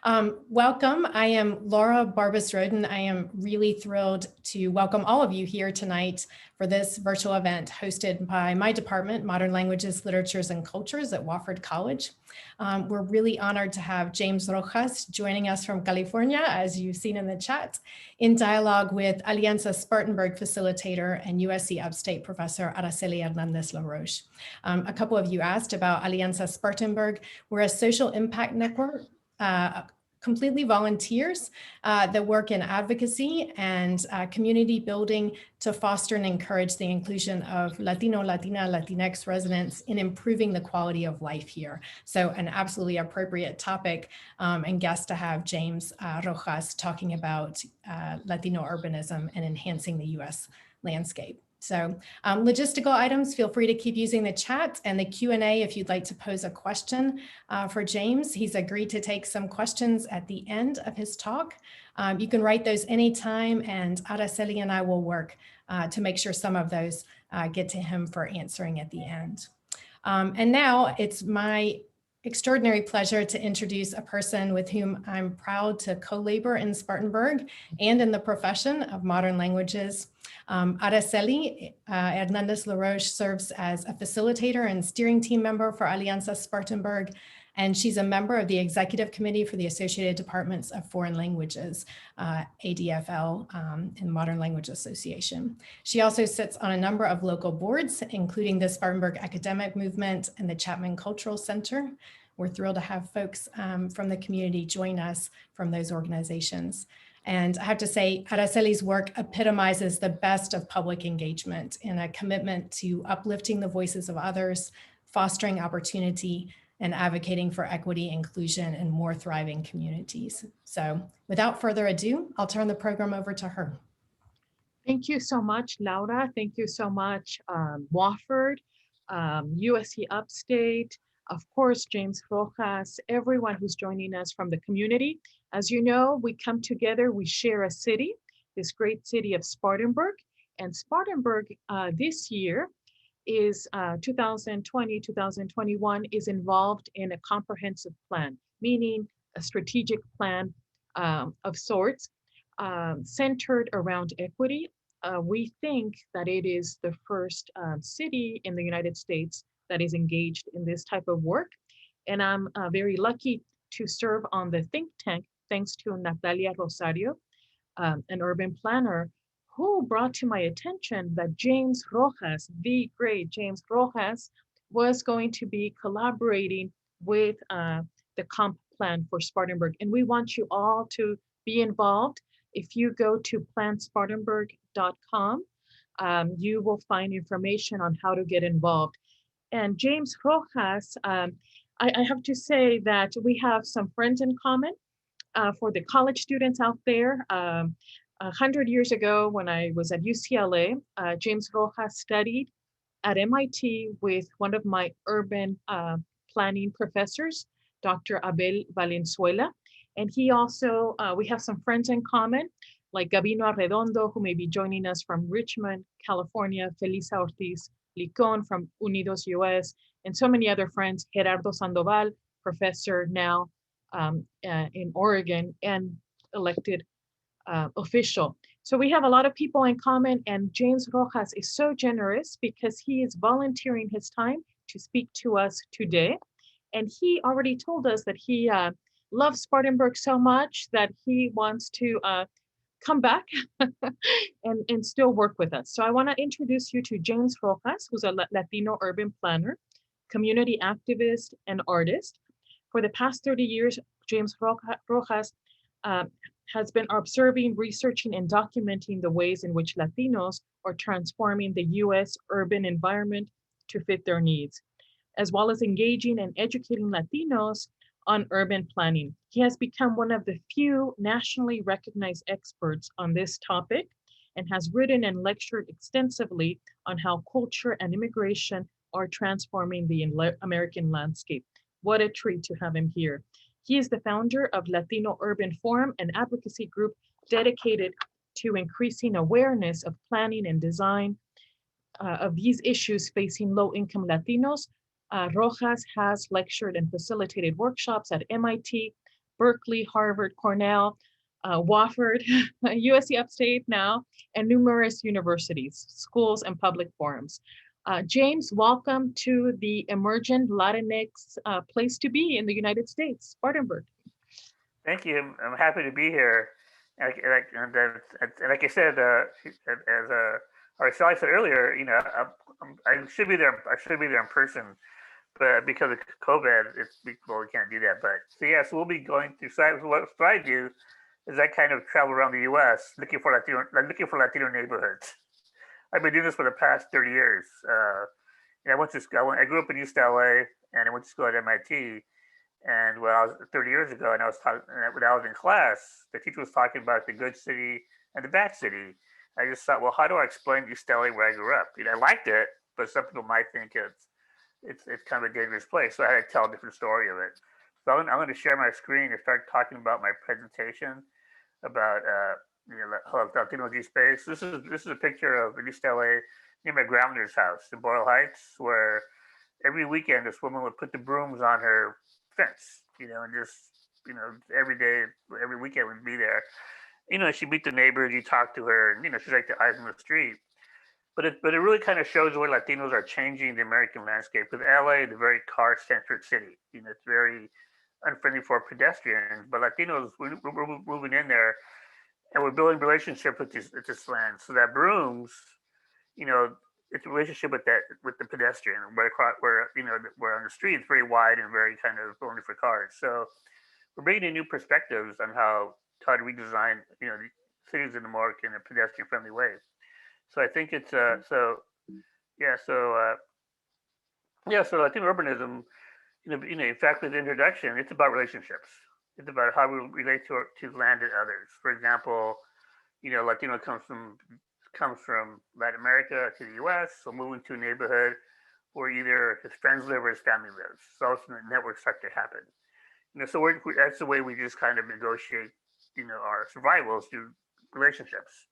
Welcome. I am Laura Barbas-Roden. I am really thrilled to welcome all of you here tonight for this virtual event hosted by my department, Modern Languages, Literatures, and Cultures at Wofford College. We're really honored to have James Rojas joining us from California, as you've seen in the chat, in dialogue with Alianza Spartanburg facilitator and USC Upstate professor Araceli Hernández-Laroche. A couple of you asked about Alianza Spartanburg. We're a social impact network, completely volunteers that work in advocacy and community building to foster and encourage the inclusion of Latino, Latina, Latinx residents in improving the quality of life here. So an absolutely appropriate topic and guest to have James Rojas talking about Latino urbanism and enhancing the US landscape. So logistical items, feel free to keep using the chat and the Q&A if you'd like to pose a question for James. He's agreed to take some questions at the end of his talk. You can write those anytime, and Araceli and I will work to make sure some of those get to him for answering at the end. And now it's my extraordinary pleasure to introduce a person with whom I'm proud to co-labor in Spartanburg and in the profession of modern languages. Araceli Hernández-Laroche serves as a facilitator and steering team member for Alianza Spartanburg, and she's a member of the Executive Committee for the Associated Departments of Foreign Languages, ADFL, and Modern Language Association. She also sits on a number of local boards, including the Spartanburg Academic Movement and the Chapman Cultural Center. We're thrilled to have folks from the community join us from those organizations. And I have to say, Araceli's work epitomizes the best of public engagement and a commitment to uplifting the voices of others, fostering opportunity, and advocating for equity, inclusion, and more thriving communities. So without further ado, I'll turn the program over to her. Thank you so much, Laura. Thank you so much, Wofford, USC Upstate, of course, James Rojas, everyone who's joining us from the community. As you know, we come together, we share a city, this great city of Spartanburg. And Spartanburg this year is 2020-2021 is involved in a comprehensive plan, meaning a strategic plan of sorts centered around equity. We think that it is the first city in the United States that is engaged in this type of work. And I'm very lucky to serve on the think tank, thanks to Natalia Rosario, an urban planner, who brought to my attention that James Rojas, the great James Rojas, was going to be collaborating with the comp plan for Spartanburg. And we want you all to be involved. If you go to planspartanburg.com, you will find information on how to get involved. And James Rojas, I have to say that we have some friends in common for the college students out there. 100 years ago, when I was at UCLA, James Rojas studied at MIT with one of my urban planning professors, Dr. Abel Valenzuela. And he also, we have some friends in common, like Gabino Arredondo, who may be joining us from Richmond, California, Felisa Ortiz Licon from Unidos US, and so many other friends, Gerardo Sandoval, professor now in Oregon and elected official. So we have a lot of people in common, and James Rojas is so generous because he is volunteering his time to speak to us today. And he already told us that he loves Spartanburg so much that he wants to come back and still work with us. So I want to introduce you to James Rojas, who's a Latino urban planner, community activist, and artist. For the past 30 years, James Rojas has been observing, researching, and documenting the ways in which Latinos are transforming the US urban environment to fit their needs, as well as engaging and educating Latinos on urban planning. He has become one of the few nationally recognized experts on this topic and has written and lectured extensively on how culture and immigration are transforming the American landscape. What a treat to have him here. He is the founder of Latino Urban Forum, an advocacy group dedicated to increasing awareness of planning and design of these issues facing low-income Latinos. Rojas has lectured and facilitated workshops at MIT, Berkeley, Harvard, Cornell, Wofford, USC Upstate now, and numerous universities, schools, and public forums. James, welcome to the emergent Latinx place to be in the United States, Spartanburg. Thank you. I'm happy to be here. And like I said, as Araceli said earlier, I should be there. I should be there in person, but because of COVID, we can't do that. But so yeah, so we'll be going through. So what I do is I kind of travel around the U.S. looking for Latino neighborhoods. I've been doing this for the past 30 years. I grew up in East LA, and I went to school at MIT. And when I was 30 years ago, and when I was in class, the teacher was talking about the good city and the bad city. I just thought, well, how do I explain East LA where I grew up? I liked it, but some people might think it's kind of a dangerous place. So I had to tell a different story of it. So I'm going to share my screen and start talking about my presentation about Latino space. This is a picture of East LA near my grandmother's house in Boyle Heights, where every weekend this woman would put the brooms on her fence, and just, every day, every weekend would be there. She'd meet the neighbors, you talk to her, and she's like the eyes on the street. But it really kind of shows the way Latinos are changing the American landscape. Because LA is a very car-centric city. It's very unfriendly for pedestrians. But Latinos, we're moving in there, and we're building relationships with this land. So that brooms, it's a relationship with the pedestrian, where on the street it's very wide and very kind of only for cars. So we're bringing in new perspectives on how to redesign the cities in a more kind of pedestrian friendly way. So I think it's so Latino urbanism, in fact, with the introduction, it's about relationships. It's about how we relate to land and others. For example, Latino comes from Latin America to the US, so moving to a neighborhood where either his friends live or his family lives. So also the networks start to happen. So that's the way we just kind of negotiate, our survival is through relationships.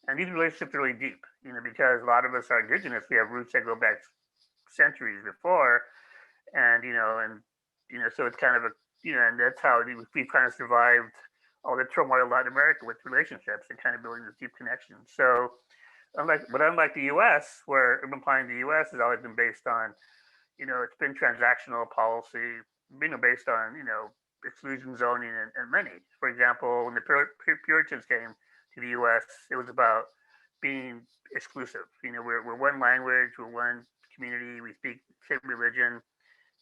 And these relationships are really deep, because a lot of us are indigenous. We have roots that go back centuries before, and so it's kind of and that's how we've kind of survived all the turmoil in Latin America with relationships and kind of building this deep connection. So, unlike the U.S., where urban planning in the U.S. has always been based on, it's been transactional policy, based on exclusion zoning and many. For example, when the Puritans came to the U.S., it was about being exclusive. We're one language, we're one community, we speak same religion.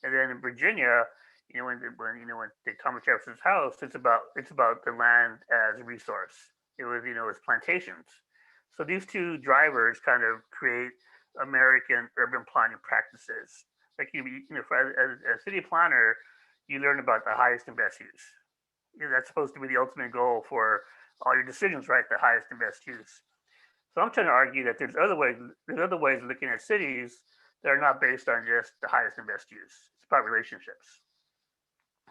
And then in Virginia, when Thomas Jefferson's house, it's about the land as a resource. It was plantations. So these two drivers kind of create American urban planning practices. Like as a city planner, you learn about the highest and best use. That's supposed to be the ultimate goal for all your decisions, right? The highest and best use. So I'm trying to argue that there's other ways of looking at cities that are not based on just the highest and best use. It's about relationships.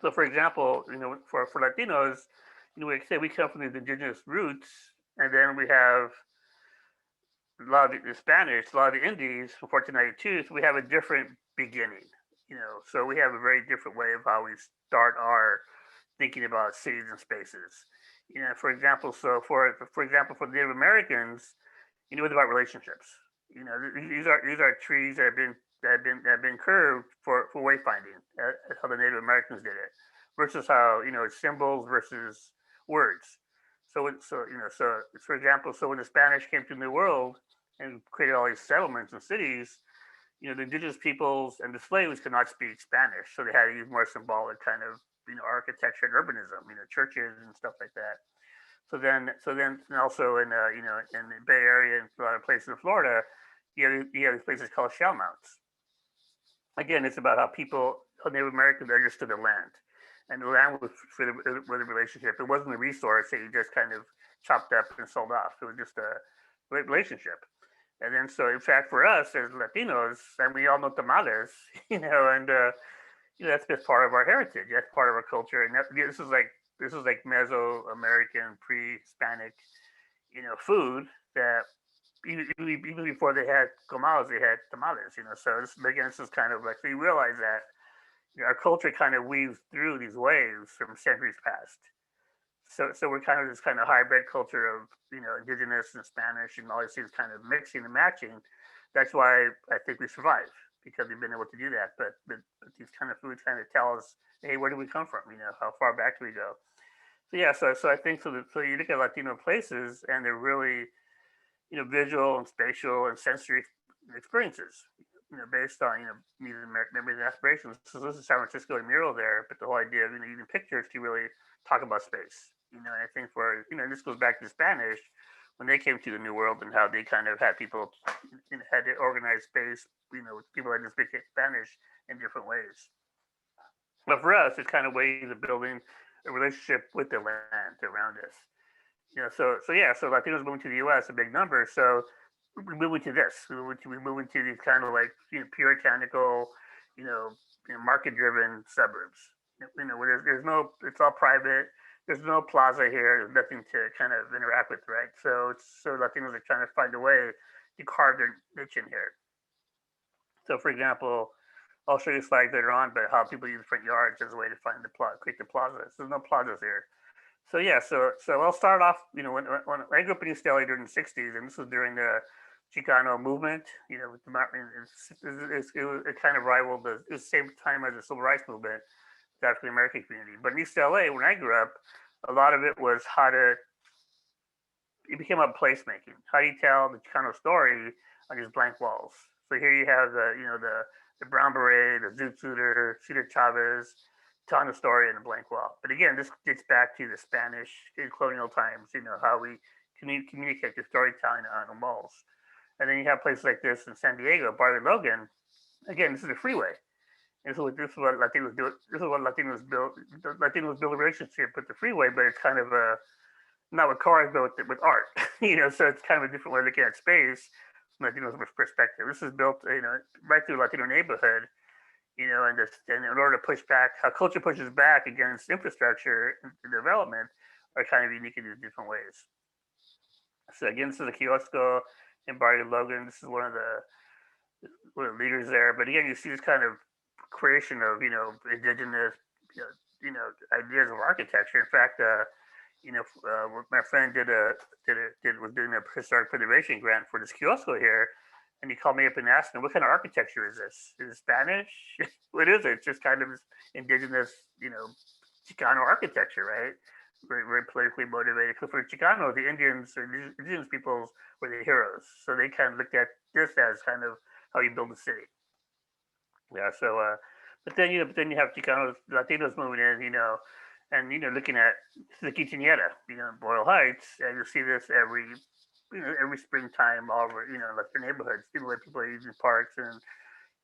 So, for example, for Latinos, we come from these indigenous roots, and then we have a lot of the Spanish, a lot of the Indies from 1492. So we have a different beginning. So we have a very different way of how we start our thinking about cities and spaces. For example, for the Native Americans, it's about relationships. These are trees that have been curved for wayfinding. That's how the Native Americans did it, versus how it's symbols versus words. So for example, when the Spanish came to the New World and created all these settlements and cities, the indigenous peoples and the slaves could not speak Spanish, so they had to use more symbolic kind of architecture and urbanism, churches and stuff like that. So then also in in the Bay Area and a lot of places in Florida, you have these places called shell mounds. Again, it's about how Native Americans understood the land, and the land was for the relationship. It wasn't a resource that you just kind of chopped up and sold off. It was just a relationship. And then, so in fact, for us as Latinos, and we all know tamales, and that's just part of our heritage. That's part of our culture, and this is like Mesoamerican, pre-Hispanic, food that even before they had comales, they had tamales. So this is kind of like, so you realize that, our culture kind of weaves through these waves from centuries past. So we're kind of this kind of hybrid culture of, indigenous and Spanish and all these things kind of mixing and matching. That's why I think we survive, because we've been able to do that. But these kind of foods kind of tell us, hey, where do we come from? How far back do we go? So yeah, so I think so you look at Latino places and they're really, visual and spatial and sensory experiences, based on, memories and aspirations. So this is San Francisco, a mural there, but the whole idea of, using pictures to really talk about space. And I think this goes back to Spanish, when they came to the New World and how they kind of had people, had to organize space, with people that didn't speak Spanish in different ways. But for us, it's kind of ways of building a relationship with the land around us. So Latinos moving to the U.S. a big number. So we move into this. We move into these kind of like, puritanical, market-driven suburbs. Where there's no, it's all private. There's no plaza here. There's nothing to kind of interact with, right? So Latinos are trying to find a way to carve their niche in here. So, for example, I'll show you slides later on, but how people use front yards as a way to find create the plazas. There's no plazas here. So yeah, so I'll start off. When I grew up in East LA during the '60s, and this was during the Chicano movement. With the mountain, it kind of rivaled it was the same time as the Civil Rights movement, the African American community. But in East LA, when I grew up, a lot of it was it became about placemaking. How do you tell the Chicano story on these blank walls? So here you have the brown beret, the zoot suiter, Cesar Chavez, telling the story in a blank wall. But again, this gets back to the Spanish in colonial times, how we communicate the storytelling on walls. And then you have places like this in San Diego, Barrio Logan. Again, this is a freeway. And so this is what Latinos do. This is what Latinos build. Latinos build a relationship with the freeway, but it's kind of not with cars, but with art. So it's kind of a different way of looking at space from Latino's perspective. This is built, right through a Latino neighborhood. And in order to push back, how culture pushes back against infrastructure and development are kind of unique in these different ways. So again, this is a kiosco in Barrio Logan. This is one of the leaders there. But again, you see this kind of creation of indigenous ideas of architecture. In fact, my friend was doing a historic preservation grant for this kiosco here. And he called me up and asked me, what kind of architecture is this? Is it Spanish? What is it? It's just kind of indigenous, Chicano architecture, right? Very, very politically motivated. So for Chicano, the Indians or indigenous peoples were the heroes. So they kind of looked at this as kind of how you build a city. Yeah. So, but then you have Chicanos, Latinos moving in, and looking at the quinceañera, in Boyle Heights, and you see this every springtime all over, like the neighborhoods, people are using parks and,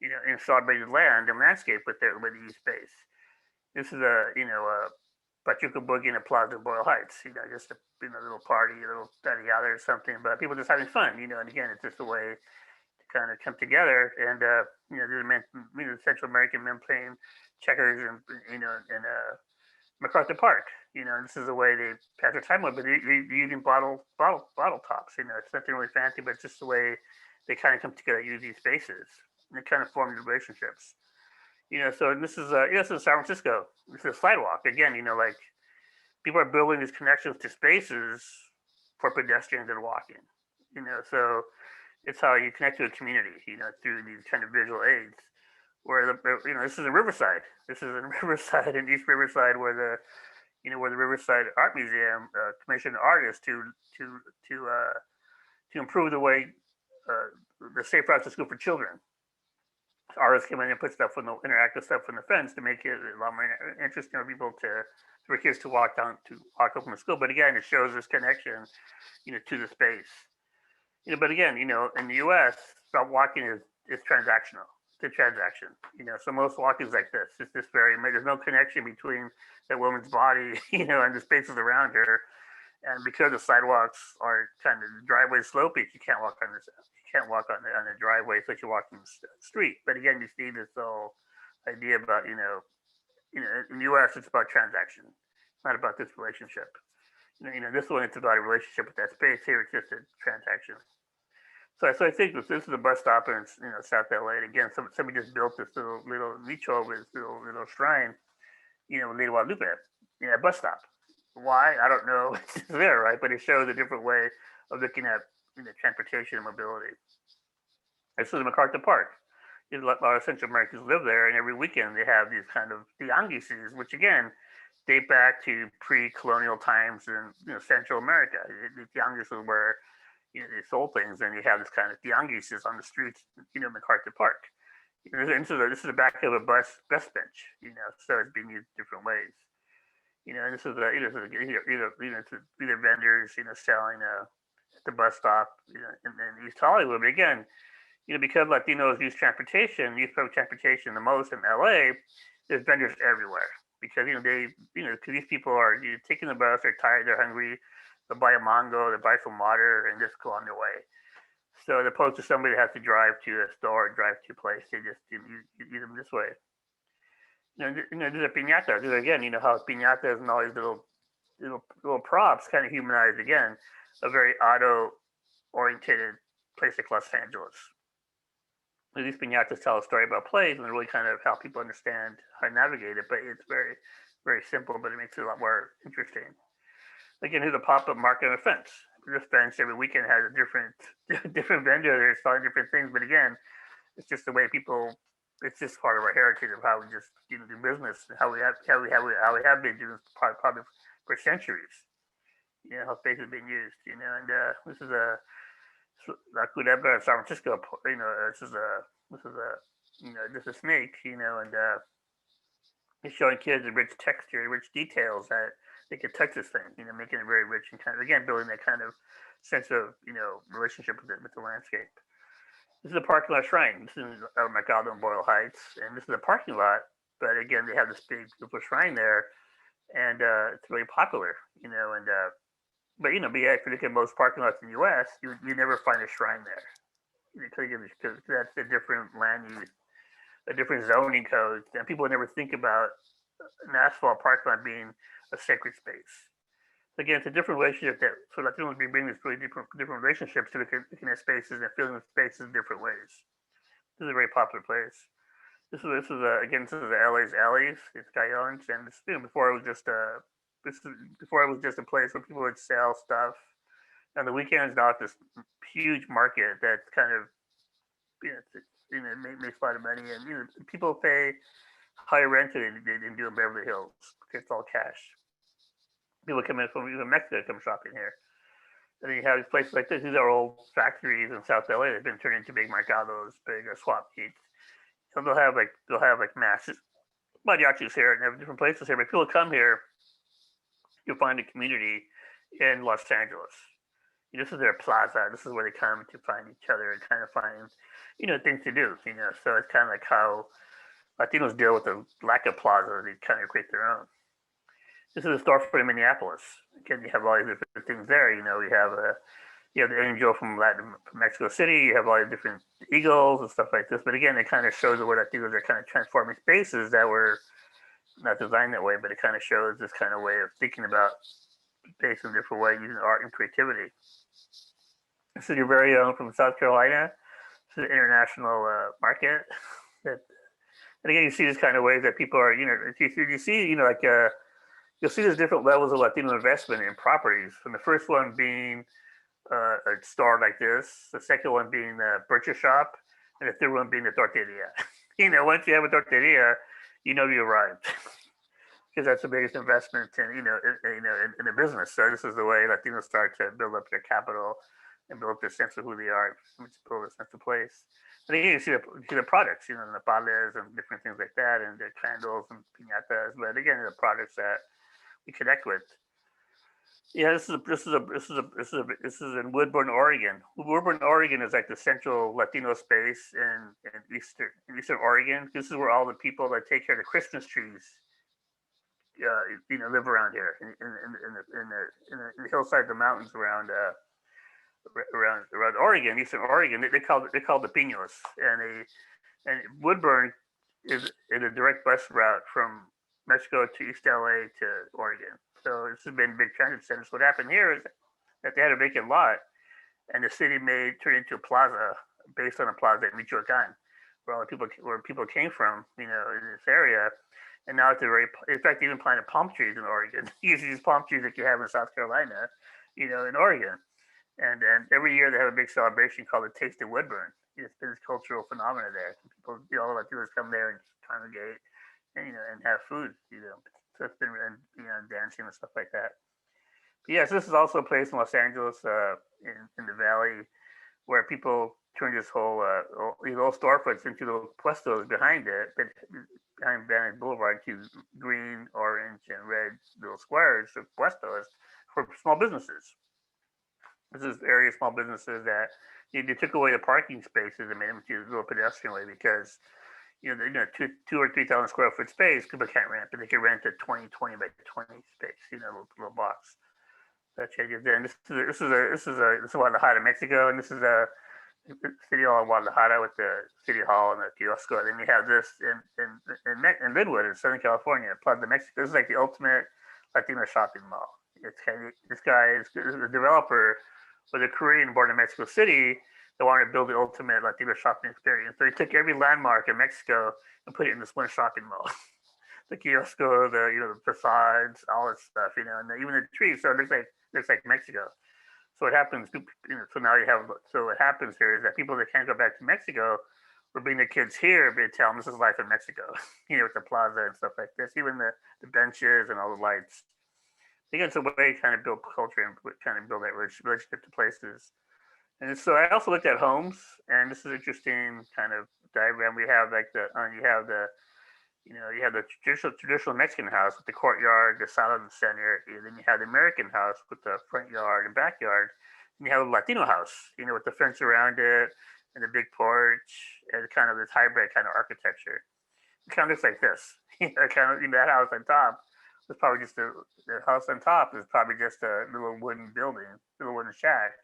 in celebrated land and landscape with their use space. This is a Pachuco Boogie in a plaza in Boyle Heights, just a little party, a little yada or something, but people just having fun, and again, it's just a way to kind of come together. And, the Central American men playing checkers and, in MacArthur Park, and this is the way they pass their time with, but they're using bottle tops, it's nothing really fancy, but it's just the way they kind of come together, use these spaces, and they kind of form these relationships. So this is this is San Francisco. This is a sidewalk. Again, like people are building these connections to spaces for pedestrians and walking. So it's how you connect to a community, through these kind of visual aids. Where this is in Riverside. This is in Riverside, in East Riverside, where the Riverside Art Museum commissioned artists to improve the way the safe routes to school for children. Artists come in and put interactive stuff on the fence to make it a lot more interesting for people for kids to walk up from the school. But again, it shows this connection, to the space. But again, in the U.S., walking is transactional. It's a transaction, so most walking is like this. It's just there's no connection between that woman's body, and the spaces around her. And because the sidewalks are kind of driveway slopey, you can't walk on the driveway, so you're walking the street. But again, you see this whole idea about, in the U.S. it's about transaction, it's not about this relationship. This one it's about a relationship with that space. Here it's just a transaction. So I think this is a bus stop in South LA. And again, somebody just built this little nicho, this little shrine, in Lake Guadalupe, a bus stop. Why? I don't know. It's just there, right? But it shows a different way of looking at transportation and mobility. This is MacArthur Park. A lot of Central Americans live there, and every weekend they have these kind of tianguises, which again date back to pre-colonial times in Central America. The tianguis was where they sold things, and you have this kind of tianguises on the streets, MacArthur Park. This is the back of a bus bench, so it's being used different ways. And this is either vendors, selling at the bus stop, in East Hollywood. But again, because Latinos use public transportation the most in LA, there's vendors everywhere. Because because these people are taking the bus, they're tired, they're hungry, they'll buy a mango, they'll buy some water, and just go on their way. So as opposed to somebody that has to drive to a store, drive to a place, they just use them this way. There's a piñata. There's again, how piñatas and all these little props kind of humanize again a very auto-oriented place like Los Angeles. These piñatas tell a story about place and really kind of help people understand how to navigate it. But it's very, very simple, but it makes it a lot more interesting. Again, here's a pop-up market on a fence. This fence every weekend has a different vendor. They're selling different things, but again, it's just the way people. It's just part of our heritage of how we just do business, and how we have been doing probably for centuries. How space is being used. And this is La Culebra in San Francisco. This is a snake. And it's showing kids the rich texture, rich details that they can touch this thing. Making it very rich and kind of again building that kind of sense of relationship with the landscape. This is a parking lot shrine. This is El Mercado in Boyle Heights, and this is a parking lot. But again, they have this big, beautiful shrine there, and it's really popular. But if you look at most parking lots in the U.S., you never find a shrine there. Because that's a different land use, a different zoning code, and people would never think about an asphalt parking lot being a sacred space. Again, it's a different relationship that so Latinos be bringing this really different relationships to looking at spaces and feeling spaces in different ways. This is a very popular place. This is LA's alleys. It's Gallons, and before it was just a place where people would sell stuff. On the weekends, now it's this huge market that's kind of makes a lot of money, and people pay higher rent than they do in Beverly Hills because it's all cash. People come in from even Mexico come shopping here. And then you have these places like this. These are old factories in South LA that have been turned into big mercados, big swap meets. So they'll have mass mariachis here and have different places here. But people come here, you'll find a community in Los Angeles. This is their plaza. This is where they come to find each other and kind of find, things to do. So it's kind of like how Latinos deal with the lack of plaza. They kind of create their own. This is a storefront in Minneapolis. Again, you have all these different things there. You have the angel from Mexico City. You have all the different eagles and stuff like this. But again, it kind of shows the way Latinos are kind of transforming spaces that were not designed that way. But it kind of shows this kind of way of thinking about space in a different way, using art and creativity. This is your very own from South Carolina. This is an international market. And again, you see this kind of ways that people are, you see, you'll see there's different levels of Latino investment in properties. From the first one being a store like this, the second one being a butcher shop, and the third one being the tortilleria. Once you have a tortilleria, you arrived. Because that's the biggest investment in the business. So this is the way Latinos start to build up their capital and build up their sense of who they are, build a sense of place. And then you see the products, napales and different things like that, and the candles and piñatas. But again, the products that we connect with. Yeah, this is in Woodburn, Oregon. Woodburn, Oregon is like the central Latino space in Eastern Oregon. This is where all the people that take care of the Christmas trees live around here in the hillside of the mountains around Oregon, Eastern Oregon. They call the Pinos, and Woodburn is a direct bus route from Mexico to East LA to Oregon. So this has been a big transit center. So what happened here is that they had a vacant lot, and the city turned into a plaza based on a plaza in Michoacan, where people came from, in this area. And now it's in fact, even planted palm trees in Oregon. You see these palm trees that you have in South Carolina, in Oregon. And every year they have a big celebration called the Taste of Woodburn. It's been this cultural phenomenon there. People, all the Latinos come there and congregate and have food, So it's been, dancing and stuff like that. But yes, this is also a place in Los Angeles, in the Valley, where people turn this whole these old storefronts into little puestos behind it, but behind Vantage Boulevard, to green, orange, and red little squares of puestos for small businesses. This is area of small businesses that they took away the parking spaces and made them into a little pedestrian way because two or 3,000 square foot space people can't rent, but they can rent a 20 by 20 space, little box. That changes there. And this is Guadalajara, Mexico, and this is a City Hall in Guadalajara with the City Hall and the kiosco. Then you have this in Linwood in Southern California, Plaza Mexico. This is like the ultimate Latino shopping mall. It's this guy is a developer with a Korean born in Mexico City that wanted to build the ultimate Latino shopping experience. So he took every landmark in Mexico and put it in this one shopping mall. The kiosco, the facades, all this stuff, and even the trees. So it looks like Mexico. So what happens, so what happens here is that people that can't go back to Mexico will bring their kids here, but they tell them this is life in Mexico, with the plaza and stuff like this, even the benches and all the lights. I think it's a way to kind of build culture and kind of build that relationship to places. And so I also looked at homes, and this is an interesting kind of diagram. We have you have the traditional Mexican house with the courtyard, the sala in the center. And then you have the American house with the front yard and backyard. And you have a Latino house, with the fence around it and the big porch and kind of this hybrid kind of architecture. It kind of looks like this. That house on top was probably just the house on top is probably just a little wooden building, little wooden shack.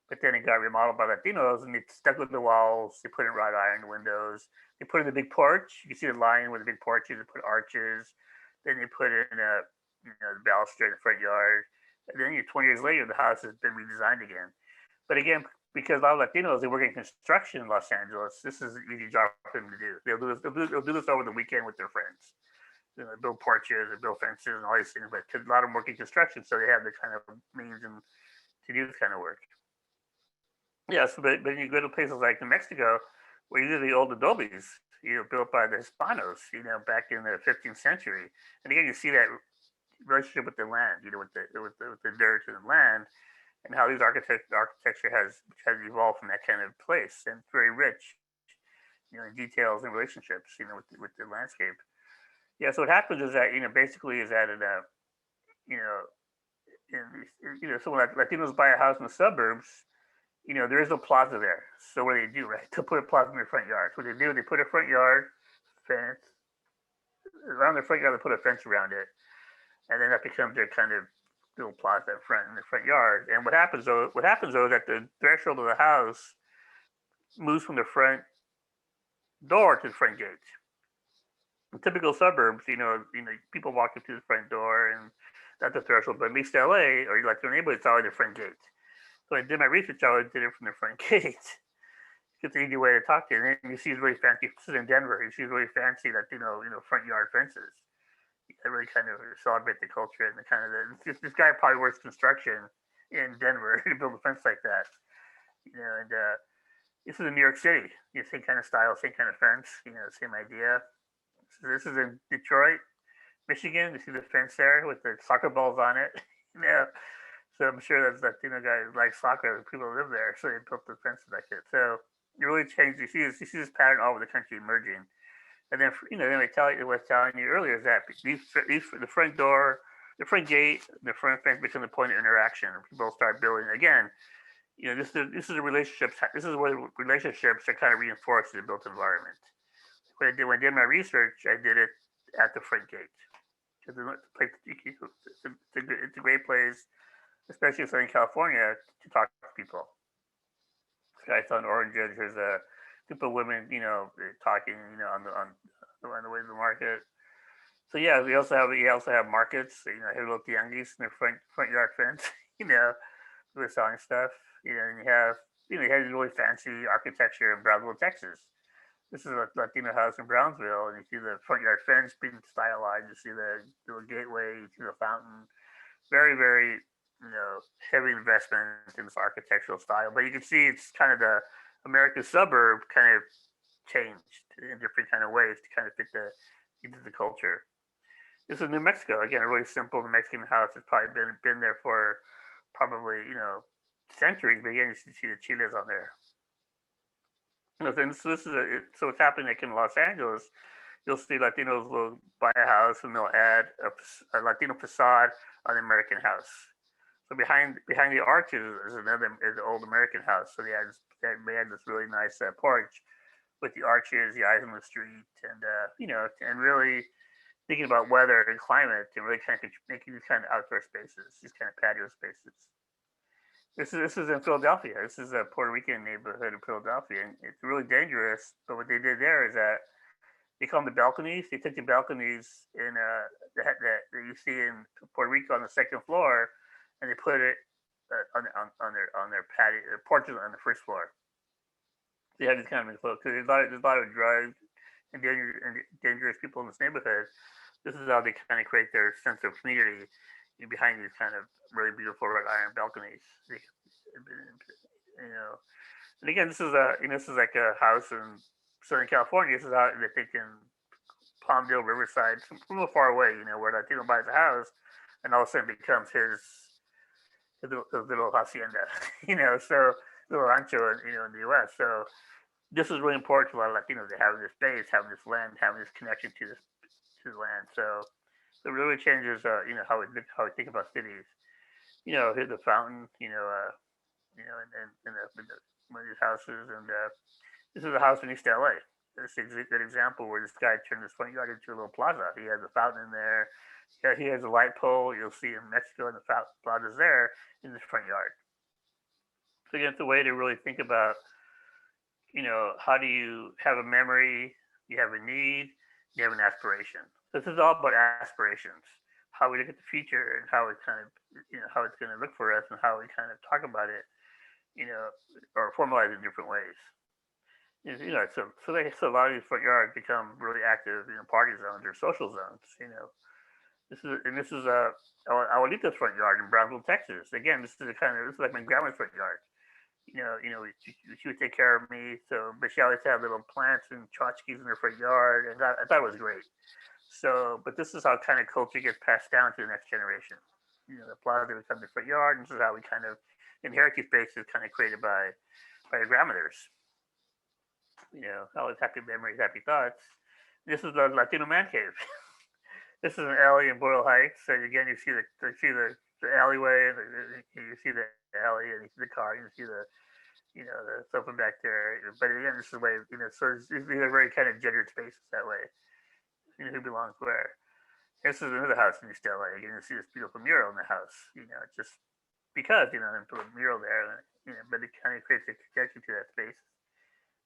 But then it got remodeled by Latinos, and they stuck with the walls. They put in wrought iron windows. They put in the big porch. You can see the line with the big porches. They put arches. Then they put in the balustrade in the front yard. And then 20 years later, the house has been redesigned again. But again, because a lot of Latinos, they work in construction in Los Angeles, this is an easy job for them to do. They'll do this over the weekend with their friends. They build porches and build fences and all these things. But a lot of them work in construction, so they have the kind of means to do this kind of work. Yes, but you go to places like New Mexico, where you do the old adobes, built by the Hispanos, back in the 15th century. And again, you see that relationship with the land, with the dirt and the land, and how these architecture has evolved from that kind of place, and it's very rich, in details and relationships, with the landscape. Yeah. So what happens is that basically is that so when Latinos buy a house in the suburbs, there is no plaza there. So what do they do, right? They'll put a plaza in their front yard. So what they do, they put a front yard fence around their front yard. They put a fence around it, and then that becomes their kind of little plaza in the front yard. And what happens though is that the threshold of the house moves from the front door to the front gate. In typical suburbs, people walk up to the front door and that's the threshold. But at least LA or like their neighborhood, it's always the front gate. So I did my research. I always did it from the front gate. It's an easy way to talk to you. And you see it's really fancy. This is in Denver. You see it's really fancy that front yard fences. That really kind of celebrate the culture and the kind of this guy probably works construction in Denver to build a fence like that. And this is in New York City. Same kind of style, same kind of fence. Same idea. So this is in Detroit, Michigan. You see the fence there with the soccer balls on it. So I'm sure that's Latino guys like soccer. People live there, so they built the fences like it. So it really changed. You see this pattern all over the country emerging. And then then I was telling you earlier is that the front door, the front gate, the front fence become the point of interaction. People start building again. This is a relationships. This is where relationships are kind of reinforced in the built environment. When I did my research, I did it at the front gate. It's a great place, especially in Southern California, to talk to people. I saw in Orange, there's a group of women, talking, on the way to the market. So yeah, we also have markets. Have little tianguis in their front yard fence. who are selling stuff. And you have really fancy architecture in Brownsville, Texas. This is a Latino house in Brownsville, and you see the front yard fence being stylized. You see the little gateway, you see the fountain. Very, very, heavy investment in this architectural style. But you can see it's kind of the American suburb kind of changed in different kind of ways to kind of fit into the culture. This is New Mexico. Again, a really simple Mexican house. It's probably been there for probably centuries. But again, you see the chiles on there. And so so what's happening like in Los Angeles. You'll see Latinos will buy a house and they'll add a Latino facade on the American house. So behind the arches is the old American house. So they had this really nice porch with the arches, the eyes on the street, and and really thinking about weather and climate, and really kind of making these kind of outdoor spaces, these kind of patio spaces. This is in Philadelphia. This is a Puerto Rican neighborhood in Philadelphia, and it's really dangerous. But what they did there is that they call them the balconies. They took the balconies that you see in Puerto Rico on the second floor, and they put it on their patio, their porches on the first floor. They have these kind of because there's a lot of drugs and dangerous people in this neighborhood. This is how they kind of create their sense of community behind these kind of really beautiful wrought iron balconies. And again, this is like a house in Southern California. This is how they're thinking Palmdale, Riverside, from a little far away, where Latino buys a house and all of a sudden becomes his little hacienda, so little rancho, in the U.S. So this is really important to a lot of Latinos. They have this base, having this land, having this connection to the land. So it really changes, how we think about cities. Here's the fountain, and one of these houses, and this is a house in East LA. This is a good example where this guy turned his front yard into a little plaza. He has a fountain in there. Yeah, he has a light pole. You'll see in Mexico, and the plaza's there in the front yard. So again, it's a way to really think about, how do you have a memory, you have a need, you have an aspiration. This is all about aspirations, how we look at the future and how it kind of, how it's going to look for us and how we kind of talk about it, or formalize it in different ways. So a lot of these front yards become really active, party zones or social zones. This is Abuelita's front yard in Brownsville, Texas. Again, this is like my grandma's front yard. She would take care of me. But she always had little plants and tchotchkes in her front yard, and I thought it was great. So, but this is how kind of culture gets passed down to the next generation. The plaza becomes the front yard, and this is how we kind of inherit these spaces kind of created by our grandmothers. Always happy memories, happy thoughts. This is the Latino man cave. This is an alley in Boyle Heights. So again, you see the alleyway, and you see the alley, and you see the car, and you see the sofa back there. But again, this is the way so these are very kind of gendered spaces that way. Who belongs where. This is another house in East LA. Again, you see this beautiful mural in the house. Just because they put a mural there, but it kind of creates a connection to that space.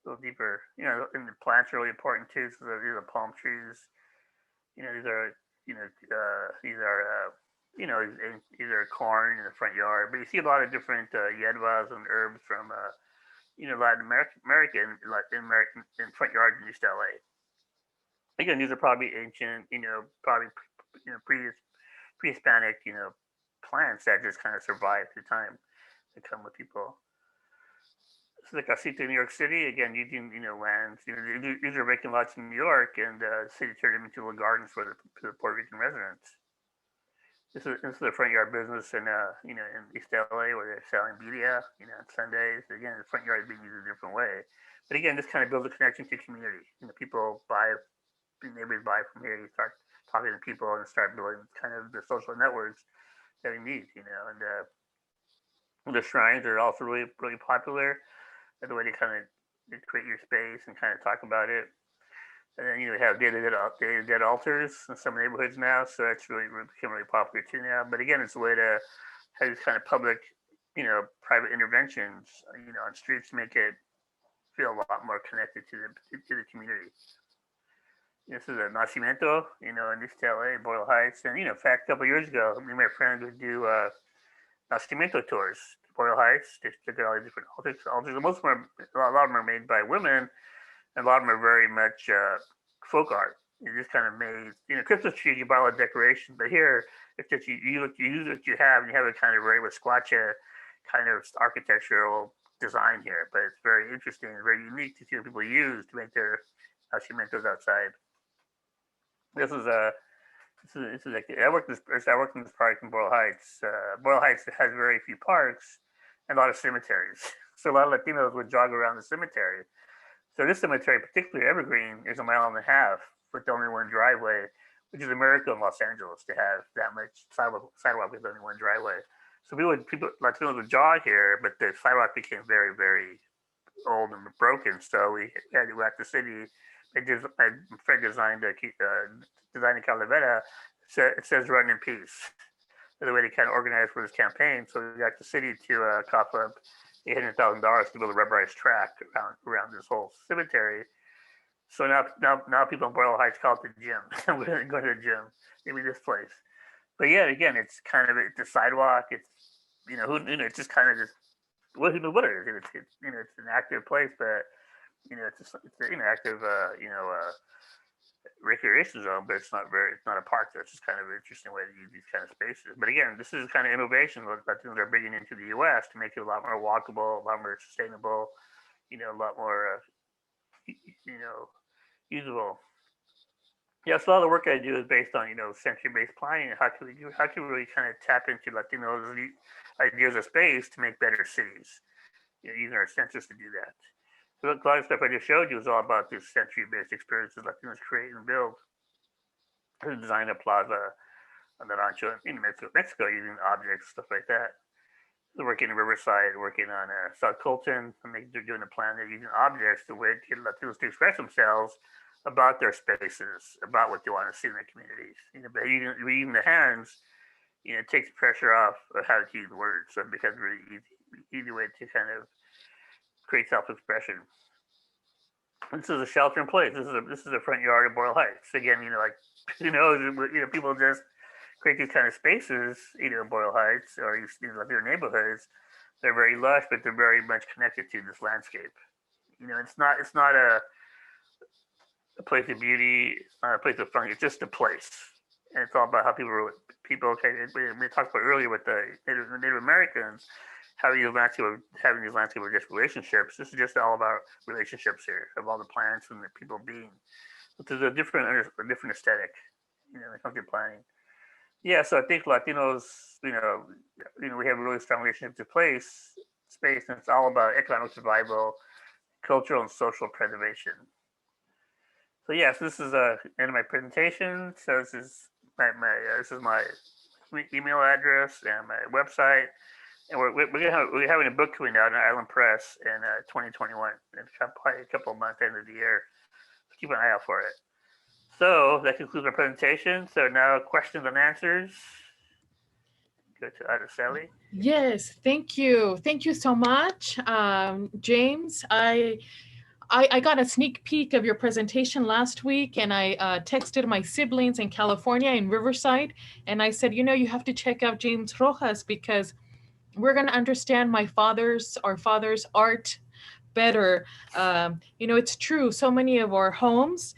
A little deeper, and the plants are really important too. So these are palm trees. These are corn in the front yard. But you see a lot of different hierbas and herbs from Latin American in front yards in East LA. Again, these are probably ancient, probably pre-Hispanic, plants that just kind of survive through time that come with people. This is the Casita New York City. Again, using lands. These are vacant lots in New York, and the city turned them into little gardens for the Puerto Rican residents. This is the front yard business in East LA where they're selling birria, on Sundays. Again, the front yard is being used in a different way. But again, this kind of builds a connection to community. People neighbors buy from here. You start talking to people and start building kind of the social networks that we need. The shrines are also really, really popular. The way to kind of create your space and kind of talk about it. And then we have dead altars in some neighborhoods now, so that's really become really popular too now. But again, it's a way to have these kind of public, private interventions, on streets to make it feel a lot more connected to the community. This is a Nacimiento, in East LA, Boyle Heights, and in fact, a couple of years ago, me and my friends would do Nacimiento tours Boyle Heights. Just look at all these different altars. Most of them a lot of them are made by women, and a lot of them are very much folk art. You just kind of made, Christmas trees, you buy a lot of decoration, but here it's just you use what you have, and you have a kind of very Squatcha kind of architectural design here. But it's very interesting and very unique to see what people use to make their haciendas outside. This is like I worked in this park in Boyle Heights. Boyle Heights has very few parks and a lot of cemeteries. So a lot of Latinos would jog around the cemetery. So this cemetery, particularly Evergreen, is 1.5 miles with only one driveway, which is a miracle in Los Angeles to have that much sidewalk with only one driveway. So Latinos would jog here, but the sidewalk became very, very old and broken. So we had to go out the city. My friend designed a Culebra. It says "Run in Peace." The way they kind of organized for this campaign. So we got the city to cough up $800,000 to build a rubberized track around this whole cemetery. So now people in Boyle Heights call it the gym. We're going to go to the gym. Maybe this place. But yeah, again, it's kind of the sidewalk. It's it's just kind of just what it is. It's an active place, but it's an active recreation zone, but it's not a park. So it's just kind of an interesting way to use these kind of spaces. But again, this is kind of innovation that they're bringing into the U.S. to make it a lot more walkable, a lot more sustainable, a lot more usable. Yeah, so a lot of the work I do is based on century-based planning and how can we really kind of tap into Latinos' ideas of space to make better cities, using our census to do that. So a lot of stuff I just showed you is all about this century-based experiences Latinos create and build. To design a plaza on the rancho in Mexico using objects, stuff like that. They're working in Riverside, working on South Colton. They're doing a plan. They're using objects to get Latinos to express themselves about their spaces, about what they want to see in their communities. But using the hands, it takes the pressure off of how to use words. So it becomes a really easy way to kind of create self-expression. This is a shelter in place. This is a front yard of Boyle Heights. Again, people just create these kind of spaces, in Boyle Heights or like their neighborhoods. They're very lush, but they're very much connected to this landscape. It's not a place of beauty. It's not a place of fun. It's just a place, and it's all about how people. Okay, we talked about earlier with the Native Americans. Having these landscape of just relationships. This is just all about relationships here, of all the plants and the people being. But there's a different aesthetic, when it comes to planning. Yeah, so I think Latinos, we have a really strong relationship to space, and it's all about economic survival, cultural and social preservation. So yes, this is the end of my presentation. So this is my email address and my website. And we're having a book coming out on Island Press in 2021. It's probably a couple of months into the year. So keep an eye out for it. So that concludes my presentation. So now questions and answers. Go to Araceli. Yes, thank you. Thank you so much, James. I got a sneak peek of your presentation last week, and I texted my siblings in California, in Riverside, and I said, you have to check out James Rojas because we're going to understand our father's art better. It's true. So many of our homes,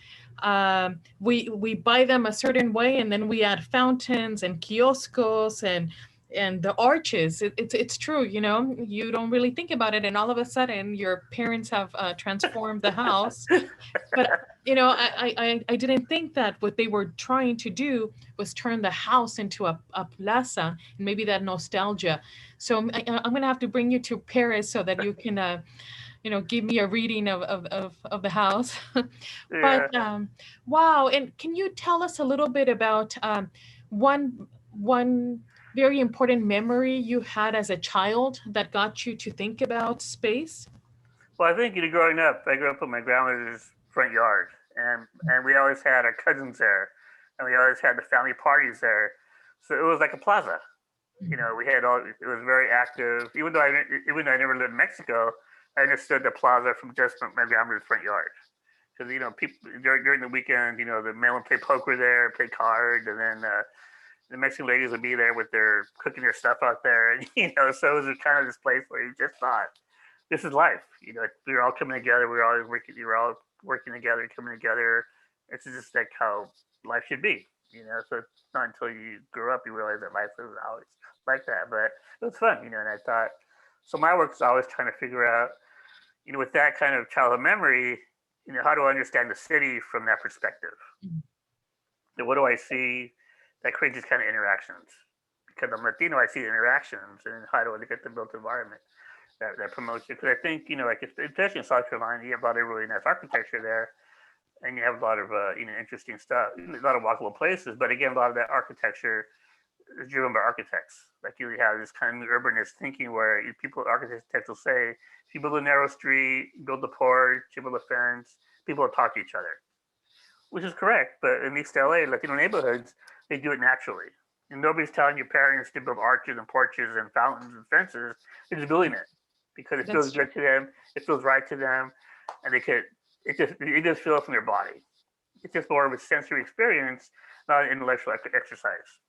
we buy them a certain way, and then we add fountains and kioscos and the arches. It's true. You don't really think about it, and all of a sudden your parents have transformed the house. But I didn't think that what they were trying to do was turn the house into a plaza, and maybe that nostalgia. So I'm going to have to bring you to Paris so that you can give me a reading of the house. But wow. And can you tell us a little bit about one very important memory you had as a child that got you to think about space? Well, I think growing up, I grew up in my grandmother's front yard, and we always had our cousins there, and we always had the family parties there. So it was like a plaza. We had it was very active. Even though I never lived in Mexico, I understood the plaza from just my grandmother's front yard. Because people during the weekend, the men would play poker there, play cards, and then The Mexican ladies would be there with their cooking their stuff out there, and so it was kind of this place where you just thought, this is life. We were all coming together. We were all working together, coming together. It's just like how life should be. So it's not until you grow up you realize that life is always like that. But it was fun, and I thought, so my work is always trying to figure out, with that kind of childhood memory, how do I understand the city from that perspective? And what do I see that creates these kind of interactions? Because I'm Latino, I see interactions, and how do I get the built environment that promotes it? Because I think, especially in South Carolina, you have a lot of really nice architecture there, and you have a lot of interesting stuff, a lot of walkable places. But again, a lot of that architecture is driven by architects. Like you have this kind of urbanist thinking where architects will say, if you build a narrow street, build a porch, you build a fence, people will talk to each other, which is correct. But in East LA, Latino neighborhoods, they do it naturally. And nobody's telling your parents to build arches and porches and fountains and fences. They're just building it because it feels good to them. It feels right to them, and they just feel it from their body. It's just more of a sensory experience, not an intellectual exercise.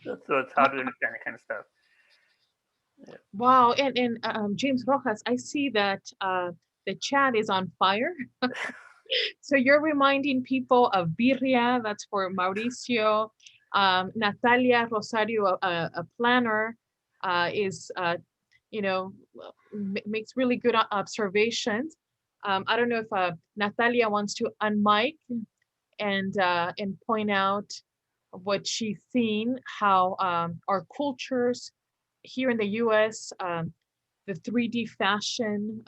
So it's how to understand that kind of stuff. Yeah. Wow, and James Rojas, I see that the chat is on fire. So you're reminding people of Birria, that's for Mauricio. Natalia Rosario, a planner, makes really good observations. I don't know if Natalia wants to unmic and point out what she's seen, how our cultures here in the US, the 3D fashion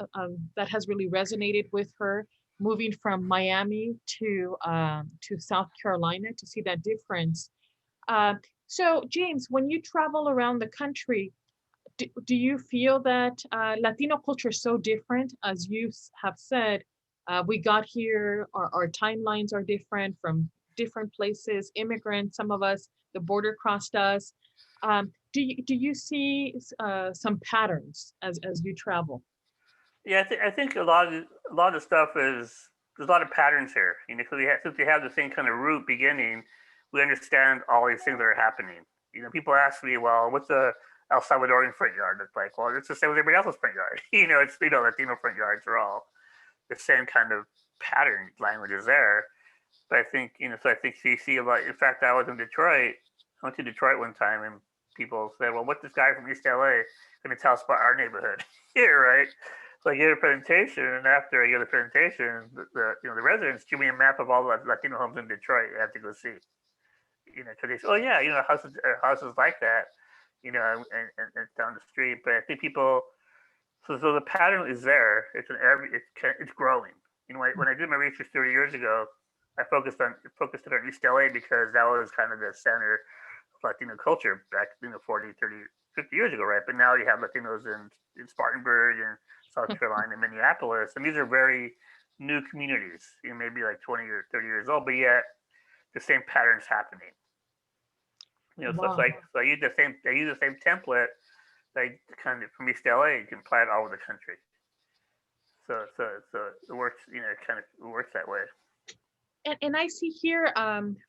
that has really resonated with her, moving from Miami to South Carolina to see that difference. So James, when you travel around the country, do you feel that Latino culture is so different? As you have said, we got here, our timelines are different from different places, immigrants, some of us, the border crossed us. Do you see some patterns as you travel? Yeah, I think a lot of the stuff is, there's a lot of patterns here. Because since we have the same kind of root beginning, we understand all these things that are happening. People ask me, well, what's the El Salvadorian front yard? It's like, well, it's the same as everybody else's front yard. It's Latino front yards are all the same kind of pattern language is there. But I think, so I think you see a lot. In fact, I was in Detroit. I went to Detroit one time, and people said, well, what's this guy from East LA going to tell us about our neighborhood here, right? So I gave a presentation, and after I gave the presentation, the residents give me a map of all the Latino homes in Detroit I have to go see. Because they say, oh yeah, houses like that, and down the street. But I think people, so the pattern is there. It's growing. When I did my research 30 years ago, I focused it on East LA because that was kind of the center of Latino culture back 40, 30, 50 years ago, right? But now you have Latinos in Spartanburg and South Carolina and Minneapolis, and these are very new communities, maybe like 20 or 30 years old, but yet the same patterns happening. Wow. So it's like, so I use the same template that kind of from East LA, you can apply it all over the country. So it works, it works that way. And I see here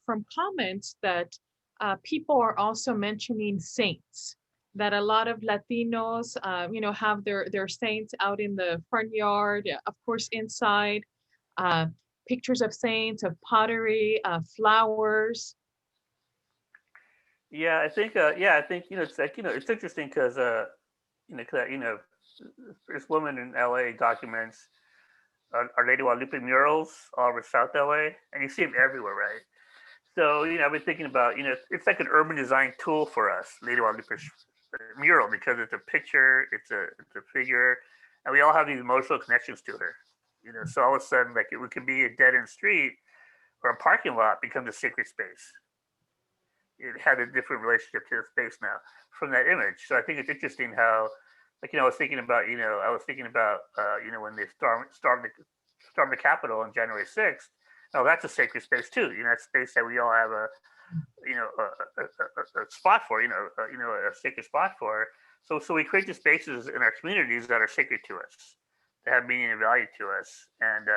from comments that people are also mentioning saints, that a lot of Latinos, have their saints out in the front yard, of course, inside, pictures of saints, of pottery, flowers. Yeah, I think, it's like, it's interesting because, this woman in LA documents Our Lady Guadalupe murals all over South LA, and you see them everywhere, right? So, I've been thinking about, it's like an urban design tool for us, Lady Guadalupe mural, because it's a picture, it's a figure, and we all have these emotional connections to her. So all of a sudden, like it could be a dead end street or a parking lot becomes a sacred space. It had a different relationship to the space now from that image. So I think it's interesting how, like, I was thinking about, when they stormed the Capitol on January 6th. Oh, that's a sacred space too. That's space that we all have a spot for. A sacred spot for. So we create the spaces in our communities that are sacred to us, that have meaning and value to us. And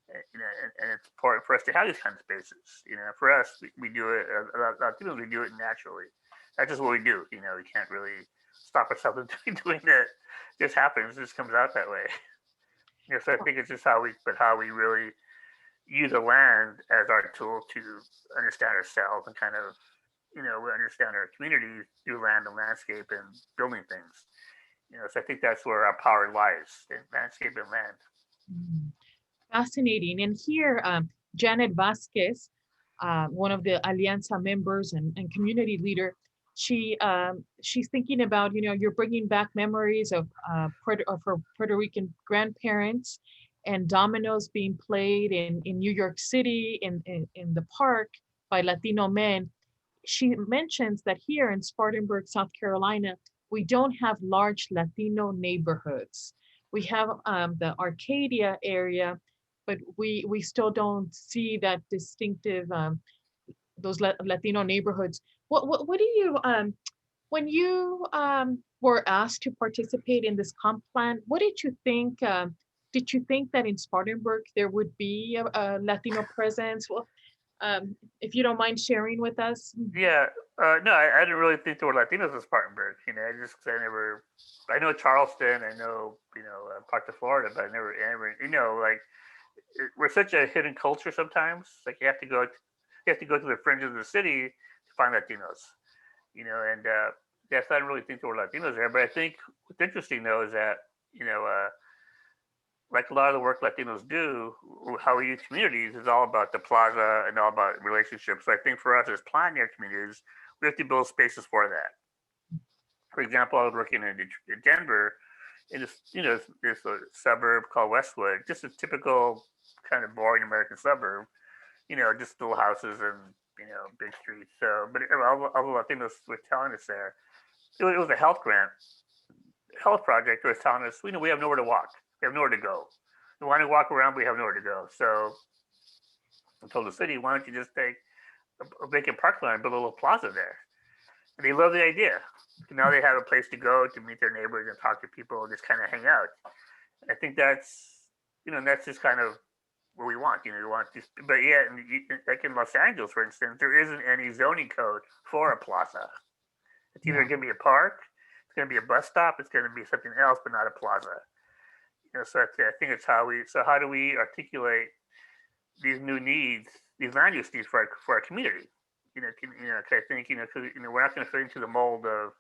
and it's important for us to have these kinds of spaces. For us, we do it. Latinos, we do it naturally. That's just what we do. We can't really stop ourselves from doing it. It just happens. It just comes out that way. So I think it's just how we really use the land as our tool to understand ourselves and kind of, we understand our communities through land and landscape and building things. So I think that's where our power lies, in landscape and land. Mm. Fascinating. And here, Janet Vasquez, one of the Alianza members and community leader, she's thinking about, you're bringing back memories of her Puerto Rican grandparents and dominoes being played in New York City in the park by Latino men. She mentions that here in Spartanburg, South Carolina, we don't have large Latino neighborhoods. We have the Arcadia area, but we still don't see that distinctive, those Latino neighborhoods. What do you, when you were asked to participate in this comp plan, what did you think? Did you think that in Spartanburg there would be a Latino presence? Well, if you don't mind sharing with us. Yeah, no, I didn't really think there were Latinos in Spartanburg. I know Charleston, I know, parts of Florida, but I never, like, we're such a hidden culture sometimes. Like you have to go to the fringes of the city to find Latinos, and yes, I didn't really think there were Latinos there. But I think what's interesting though is that, like a lot of the work Latinos do, how we use communities is all about the plaza and all about relationships. So I think for us as pioneer communities, we have to build spaces for that. For example, I was working in Denver, in this suburb called Westwood, just a typical kind of boring American suburb, just little houses and big streets. So, but all the Latinos were telling us there, it was a health project. That was telling us, we have nowhere to walk. We have nowhere to go. We want to walk around, but we have nowhere to go. So I told the city, why don't you just take a vacant parkland and build a little plaza there? And they love the idea. Now they have a place to go to meet their neighbors and talk to people and just kind of hang out. I think that's just kind of what we want. We want this, but yeah, like in Los Angeles, for instance, there isn't any zoning code for a plaza. It's either going to be a park, it's going to be a bus stop, it's going to be something else, but not a plaza. So I think it's how do we articulate these new needs, these land use needs for our community? I think because we're not going to fit into the mold of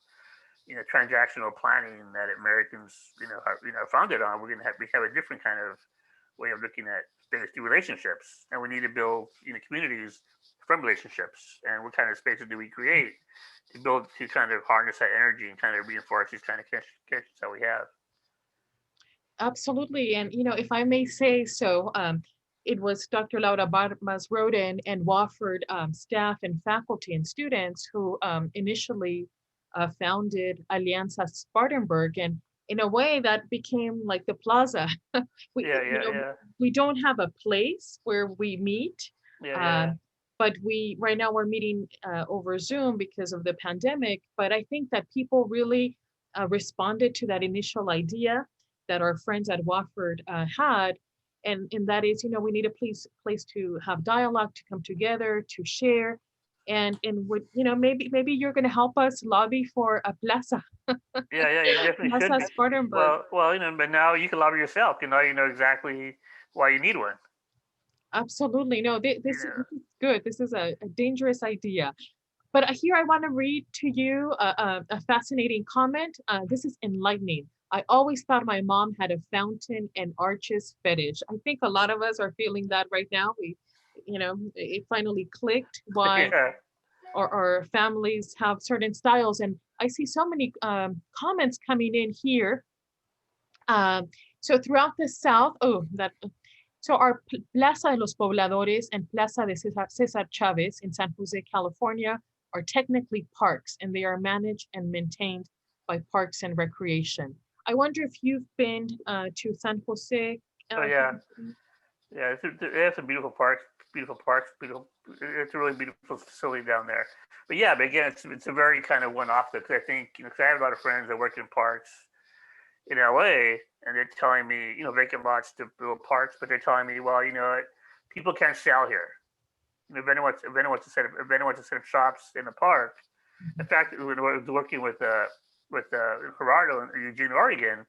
transactional planning that Americans are founded on. We have a different kind of way of looking at space through relationships, and we need to build communities from relationships. And what kind of spaces do we create to kind of harness that energy and kind of reinforce these kind of connections that we have? Absolutely. And, if I may say so, it was Dr. Laura Masroden and Wofford staff and faculty and students who initially founded Alianza Spartanburg. And in a way that became like the plaza. We don't have a place where we meet. But right now we're meeting over Zoom because of the pandemic. But I think that people really responded to that initial idea that our friends at Wofford had, and that is, we need a place to have dialogue, to come together, to share, and maybe you're going to help us lobby for a plaza. Yeah, you definitely Plaza should. Spartanburg. Well, but now you can lobby yourself. You know exactly why you need one. Absolutely, no. This is good. This is a dangerous idea. But here I want to read to you a fascinating comment. This is enlightening. I always thought my mom had a fountain and arches fetish. I think a lot of us are feeling that right now. It finally clicked why our families have certain styles. And I see so many comments coming in here. So throughout the South, so our Plaza de los Pobladores and Plaza de Cesar Chavez in San Jose, California, are technically parks, and they are managed and maintained by Parks and Recreation. I wonder if you've been to San Jose. They have some beautiful parks. It's a really beautiful facility down there. But again, it's a very kind of one-off, because I think, because I have a lot of friends that work in parks, in LA, and they're telling me, vacant lots to build parks, but they're telling me, well, people can't sell here. If anyone wants to set up shops in the park. In fact, when I was working with Gerardo in Eugene, Oregon,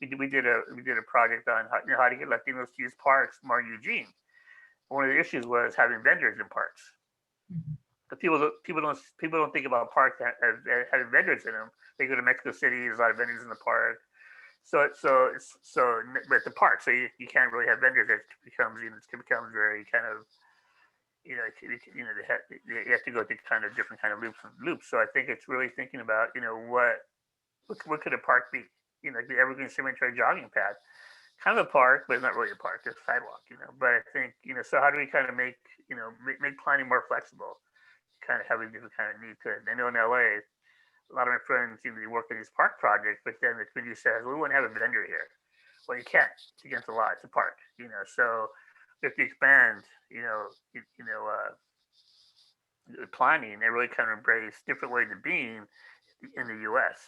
we did a project on how to get Latinos to use parks more in Eugene. One of the issues was having vendors in parks. But people don't think about parks as having vendors in them. They go to Mexico City. There's a lot of vendors in the park. So but the park, so you can't really have vendors. It becomes very kind of you have to go through kind of different kind of loops. So I think it's really thinking about what could a park be? Like the Evergreen Cemetery jogging path, kind of a park, but it's not really a park. It's a sidewalk. But I think so how do we kind of make planning more flexible? Kind of having different kind of need to it. I know in LA, a lot of my friends they work on these park projects, but then the community says, well, we want to have a vendor here. Well, you can't. It's against the law. It's a park. So if you expand, planning and really kind of embrace different ways of being in the U.S.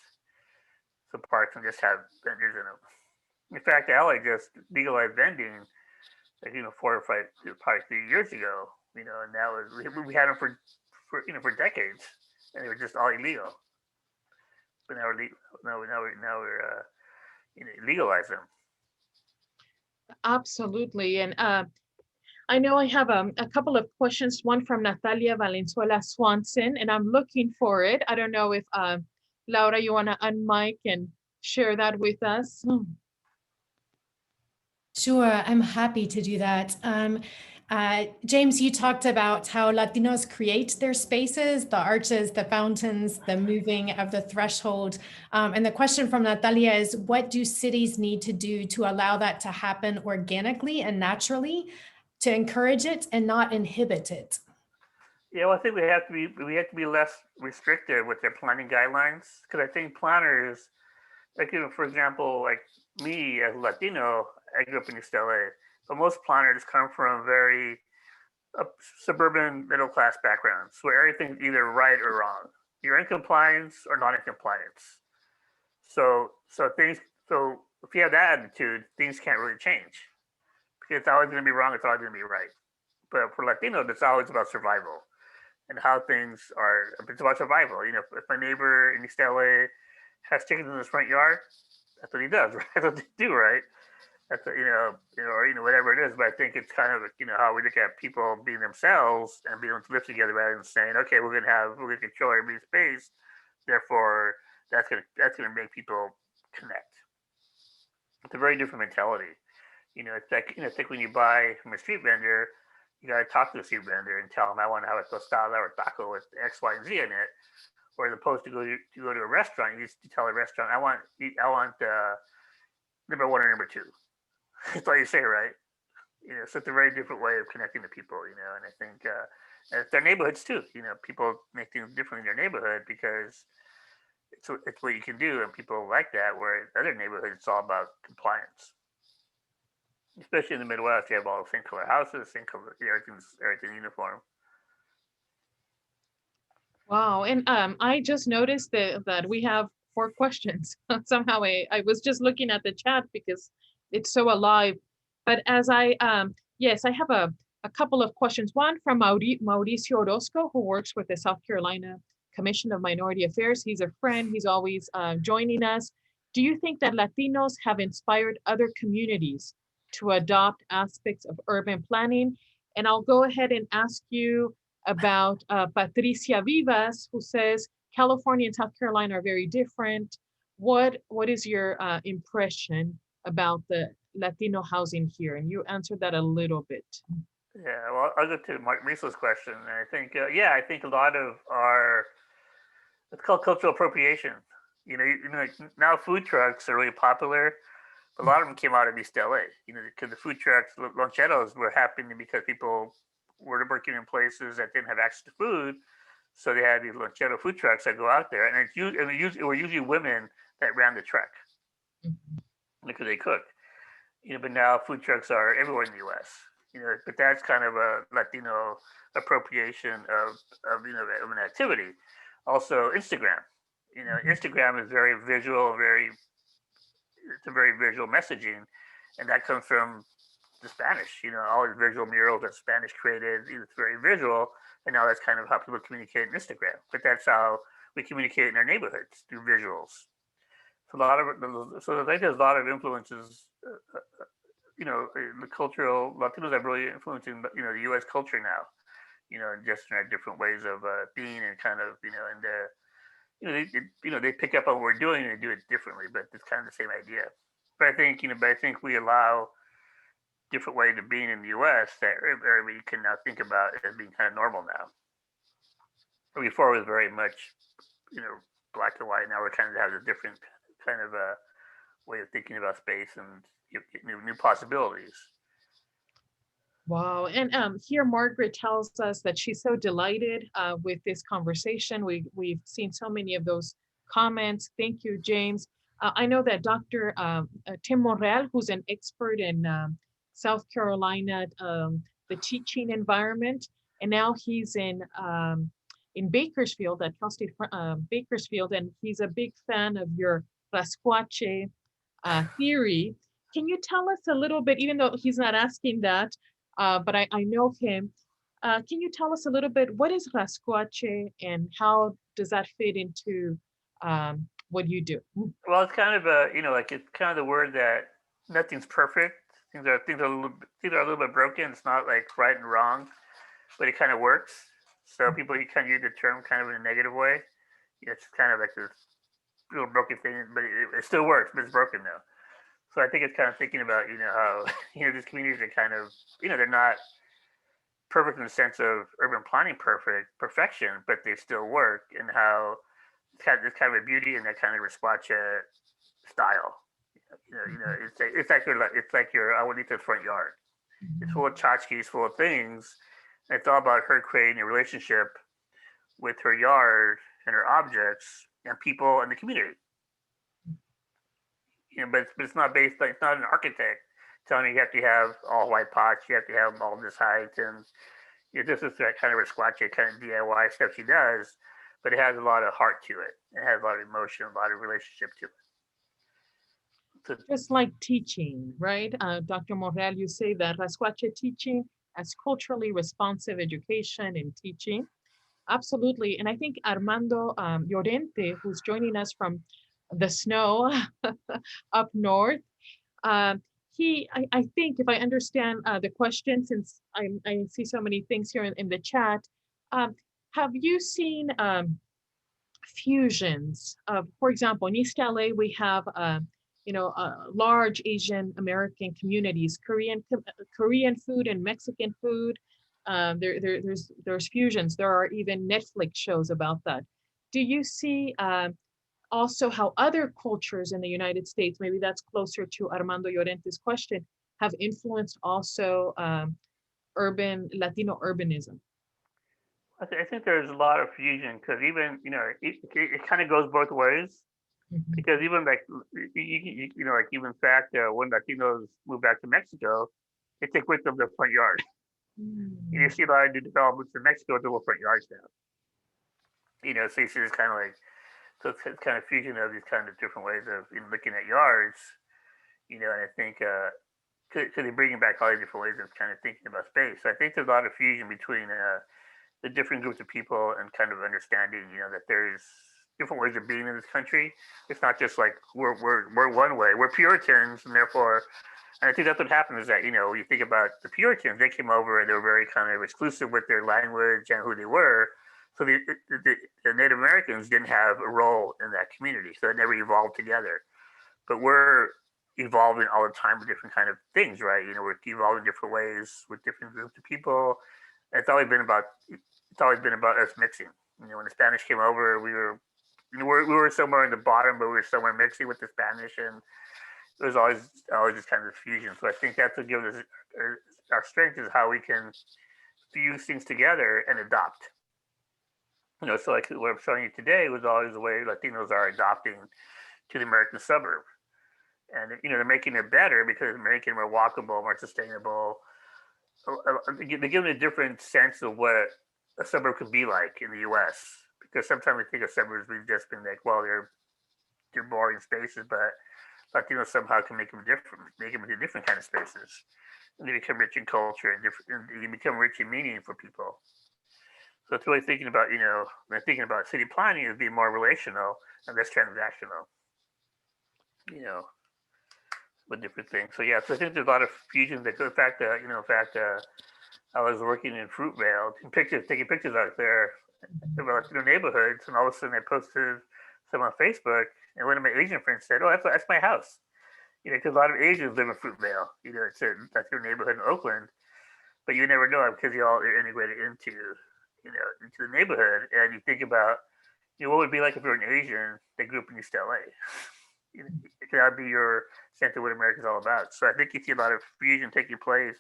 So parks can just have vendors in them. In fact, LA just legalized vending, like 4 or 5, probably 3 years ago. And that was we had them for decades, and they were just all illegal. But now we're legalize them. Absolutely. And I know I have a couple of questions, one from Natalia Valenzuela Swanson, and I'm looking for it. I don't know if Laura, you want to unmic and share that with us? Sure, I'm happy to do that. James, you talked about how Latinos create their spaces, the arches, the fountains, the moving of the threshold. And the question from Natalia is, what do cities need to do to allow that to happen organically and naturally, to encourage it and not inhibit it? Yeah, well, I think we have to be less restrictive with their planning guidelines, because I think planners, like for example, like me as a Latino, I grew up in East LA, but most planners come from very suburban middle class backgrounds where everything's either right or wrong. You're in compliance or not in compliance. So if you have that attitude, things can't really change because it's always going to be wrong. It's always going to be right. But for Latinos, it's always about survival and how things are. It's about survival. If my neighbor in East LA has chickens in his front yard, that's what he does, right? That's what they do, right? That's or whatever it is. But I think it's kind of how we look at people being themselves and being able to live together rather than saying, okay, we're gonna control everybody's space, therefore that's gonna make people connect. It's a very different mentality. It's like when you buy from a street vendor, you gotta talk to the street vendor and tell them I want to have a tostada or taco with X, Y, and Z in it. Or as opposed to go to a restaurant, you just tell a restaurant, I want number 1 or number 2. That's all you say, right? So it's a very different way of connecting to people, and I think it's their neighborhoods too. People make things different in their neighborhood because it's what you can do, and people like that. Where in other neighborhoods, it's all about compliance. Especially in the Midwest, you have all the same color houses, same color, everything's uniform. Wow. And I just noticed that we have 4 questions. Somehow I was just looking at the chat because it's so alive. But as yes, I have a couple of questions. One from Mauricio Orozco, who works with the South Carolina Commission of Minority Affairs. He's a friend. He's always joining us. Do you think that Latinos have inspired other communities to adopt aspects of urban planning? And I'll go ahead and ask you about Patricia Vivas, who says California and South Carolina are very different. What is your impression about the Latino housing here? And you answered that a little bit. Yeah, well, I'll go to Maurice's question. And I think, I think a lot of it's called cultural appropriation. Now food trucks are really popular. A lot of them came out of East LA, because the food trucks, loncheros, were happening because people were working in places that didn't have access to food. So they had these lonchero food trucks that go out there, and it were usually women that ran the truck because they cook. But now food trucks are everywhere in the U.S. But that's kind of a Latino appropriation of an activity. Also, Instagram. Instagram is very visual, very it's a very visual messaging, and that comes from the Spanish. All these visual murals that Spanish created. It's very visual, and now that's kind of how people communicate on Instagram. But that's how we communicate in our neighborhoods through visuals. So I think there's a lot of influences. The cultural Latinos are really influencing the U.S. culture now. Just in our different ways of being and kind of they pick up on what we're doing and do it differently, but it's kind of the same idea. But I think we allow different ways of being in the U.S. that everybody can now think about as being kind of normal now. But before it was very much, black and white. Now we're kind of have a different kind of way of thinking about space and new possibilities. Wow. And here Margaret tells us that she's so delighted with this conversation. We've seen so many of those comments. Thank you, James. I know that Dr. Tim Morrell, who's an expert in South Carolina, the teaching environment, and now he's in Bakersfield, at Cal State Bakersfield, and he's a big fan of your Rascuache theory. Can you tell us a little bit, even though he's not asking that, but I know him. Can you tell us a little bit, what is Rascuache and how does that fit into what you do? Well, it's kind of it's kind of the word that nothing's perfect. Things are a little bit broken. It's not like right and wrong, but it kind of works. So people kind of use the term kind of in a negative way. It's kind of like this little broken thing, but it still works, but it's broken now. So I think it's kind of thinking about, how, these communities are kind of, they're not perfect in the sense of urban planning perfection, but they still work, and how it's kind of a beauty in that kind of Rascuache style. It's like your abuelita's front yard. It's full of tchotchkes, full of things. And it's all about her creating a relationship with her yard and her objects and people and the community. But it's not based, like, it's not an architect telling you have to have all white pots, you have to have all this height, and this is that kind of Rascuache kind of DIY stuff she does, but it has a lot of heart to it. It has a lot of emotion, a lot of relationship to it. So, just like teaching, right? Dr. Morrell, you say that Rascuache teaching as culturally responsive education and teaching. Absolutely. And I think Armando Llorente, who's joining us from the snow up north, I think if I understand the question, since I see so many things here in the chat, have you seen fusions of, for example, in East LA, we have, large Asian American communities, Korean food and Mexican food. There's fusions. There are even Netflix shows about that. Do you see also how other cultures in the United States, maybe that's closer to Armando Llorente's question, have influenced also Latino urbanism? I think there's a lot of fusion, because even, it kind of goes both ways. Mm-hmm. Because even like, even in fact, when Latinos move back to Mexico, they take with them their front yard. Mm-hmm. You see a lot of new developments in Mexico with little front yards now. So you see this kind of like, so it's kind of fusion of these kind of different ways of looking at yards, and I think, because they're bringing back all these different ways of kind of thinking about space. So I think there's a lot of fusion between the different groups of people, and kind of understanding, that there's different ways of being in this country. It's not just like we're one way. We're Puritans, and therefore, and I think that's what happened is that, you think about the Puritans, they came over and they were very kind of exclusive with their language and who they were. So the Native Americans didn't have a role in that community, so it never evolved together. But we're evolving all the time with different kind of things, right? We're evolving different ways with different groups of people. It's always been about us mixing. When the Spanish came over, we were somewhere in the bottom, but we were somewhere mixing with the Spanish, and it was always this kind of fusion. So I think that's what gives us our strength, is how we can fuse things together and adopt. So like what I'm showing you today was always the way Latinos are adopting to the American suburb, and they're making it better because they're making it more walkable, more sustainable. They're giving a different sense of what a suburb could be like in the U.S. Because sometimes we think of suburbs, we've just been like, well, they're boring spaces, but Latinos somehow can make them different, make them into different kind of spaces, and they become rich in culture and different, and they become rich in meaning for people. So it's really thinking about, when thinking about city planning is being more relational and less transactional, you know, with different things. So yeah, so I think there's a lot of fusions that go. In fact, I was working in Fruitvale, taking pictures out there about neighborhoods, and all of a sudden I posted some on Facebook, and one of my Asian friends said, "Oh, that's my house." Because a lot of Asians live in Fruitvale. That's your neighborhood in Oakland, but you never know it because you all are integrated into the neighborhood. And you think about, what would it be like if you're an Asian that grew up in East LA? That'd be your sense of what America's all about. So I think you see a lot of fusion taking place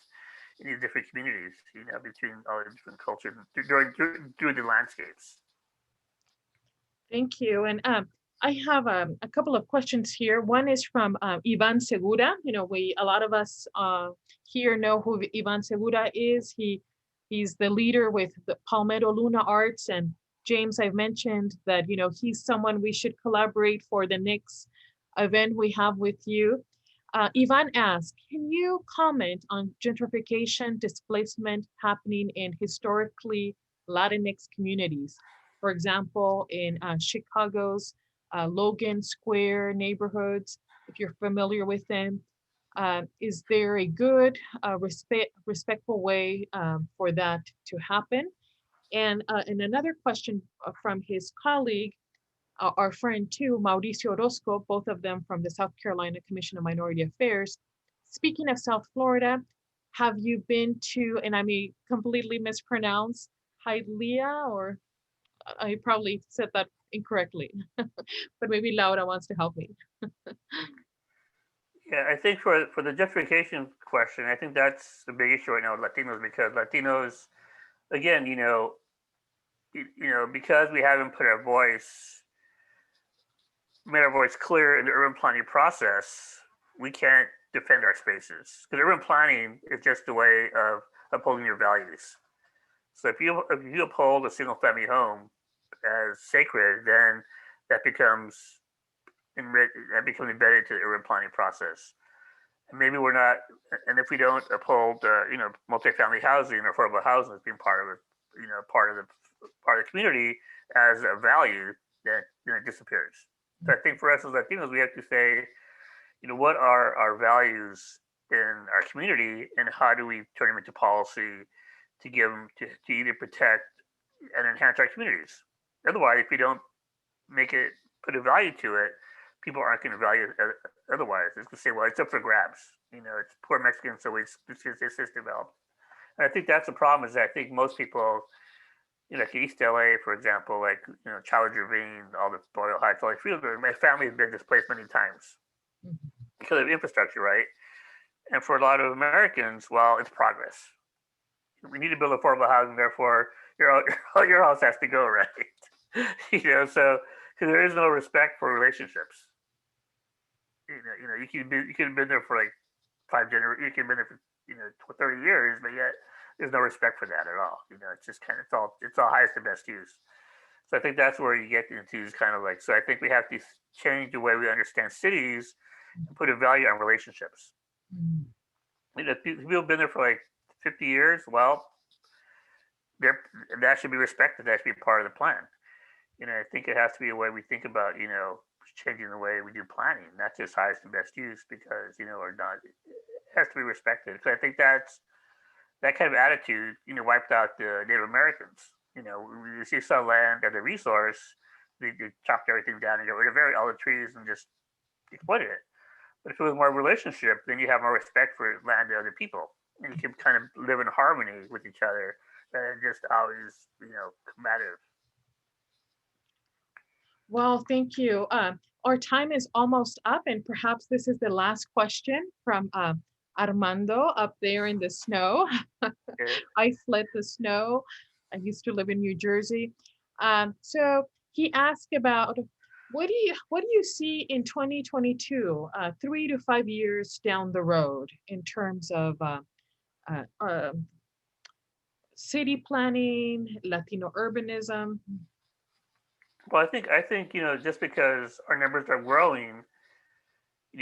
in these different communities, between all the different cultures through the landscapes. Thank you. And I have a couple of questions here. One is from Ivan Segura. A lot of us here know who Ivan Segura is. He's the leader with the Palmetto Luna Arts. And James, I've mentioned that, he's someone we should collaborate for the next event we have with you. Ivan asked, can you comment on gentrification displacement happening in historically Latinx communities? For example, in Chicago's Logan Square neighborhoods, if you're familiar with them, is there a good, respectful way for that to happen? And another question from his colleague, our friend too, Mauricio Orozco, both of them from the South Carolina Commission on Minority Affairs. Speaking of South Florida, have you been to, and I may completely mispronounce, Hialeah, or I probably said that incorrectly, but maybe Laura wants to help me. Yeah, I think for the gentrification question, I think that's the big issue right now with Latinos, because Latinos, again, because we haven't made our voice clear in the urban planning process, we can't defend our spaces, because urban planning is just a way of upholding your values. So if you uphold a single family home as sacred, then that becomes embedded into the urban planning process. And maybe we're not, and if we don't uphold, multifamily housing or affordable housing as being part of it, part of the community as a value, then it disappears. So I think for us as Latinos, we have to say, what are our values in our community, and how do we turn them into policy to give them to either protect and enhance our communities. Otherwise, if we don't put a value to it, people aren't going to value it otherwise. It's going to say, well, it's up for grabs. It's poor Mexicans, so it's just developed. And I think that's the problem, is that I think most people, like East LA, for example, like, Challenge Ravine, all the Boyle Heights, all my family has been displaced many times because of infrastructure, right? And for a lot of Americans, well, it's progress. We need to build affordable housing, therefore your house has to go, right? So because there is no respect for relationships. You could have been there for like 5 generations. You could have been there for 30 years, but yet there's no respect for that at all. It's just it's all highest and best use. So I think that's where you get into is kind of like, so I think we have to change the way we understand cities and put a value on relationships. If people have been there for like 50 years, well, that should be respected. That should be part of the plan. I think it has to be a way we think about, changing the way we do planning, not just highest and best use, because, or not, it has to be respected. So I think that kind of attitude, wiped out the Native Americans. We see some land as a resource, they chopped everything down and got rid of all the trees and just exploited it. But if it was more relationship, then you have more respect for land and other people, and you can kind of live in harmony with each other rather than just always, combative. Well, thank you. Our time is almost up, and perhaps this is the last question from Armando up there in the snow. Okay. I fled the snow. I used to live in New Jersey. So he asked about, what do you see in 2022, 3 to 5 years down the road, in terms of city planning, Latino urbanism? Well, I think just because our numbers are growing,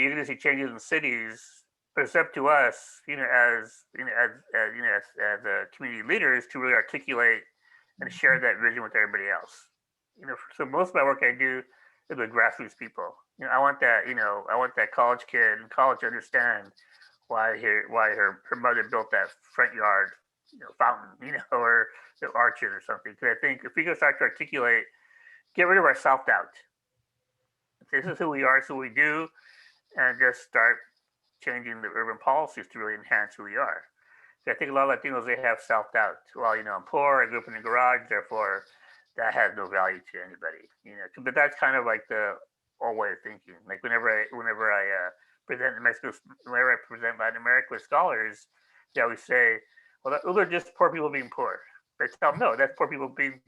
you're going to see changes in cities, but it's up to us, as community leaders to really articulate and share that vision with everybody else. So most of my work I do is with grassroots people. I want that college kid in college to understand why her mother built that front yard, fountain, or the arches or something. Because I think if we can start to articulate, get rid of our self doubt. This is who we are, so we do, and just start changing the urban policies to really enhance who we are. So I think a lot of Latinos, they have self doubt. Well, I'm poor. I grew up in the garage, therefore that has no value to anybody. But that's kind of like the old way of thinking. Like whenever I present whenever I present Latin America with scholars, they always say, "Well, those are just poor people being poor." But I tell them, no, that's poor people being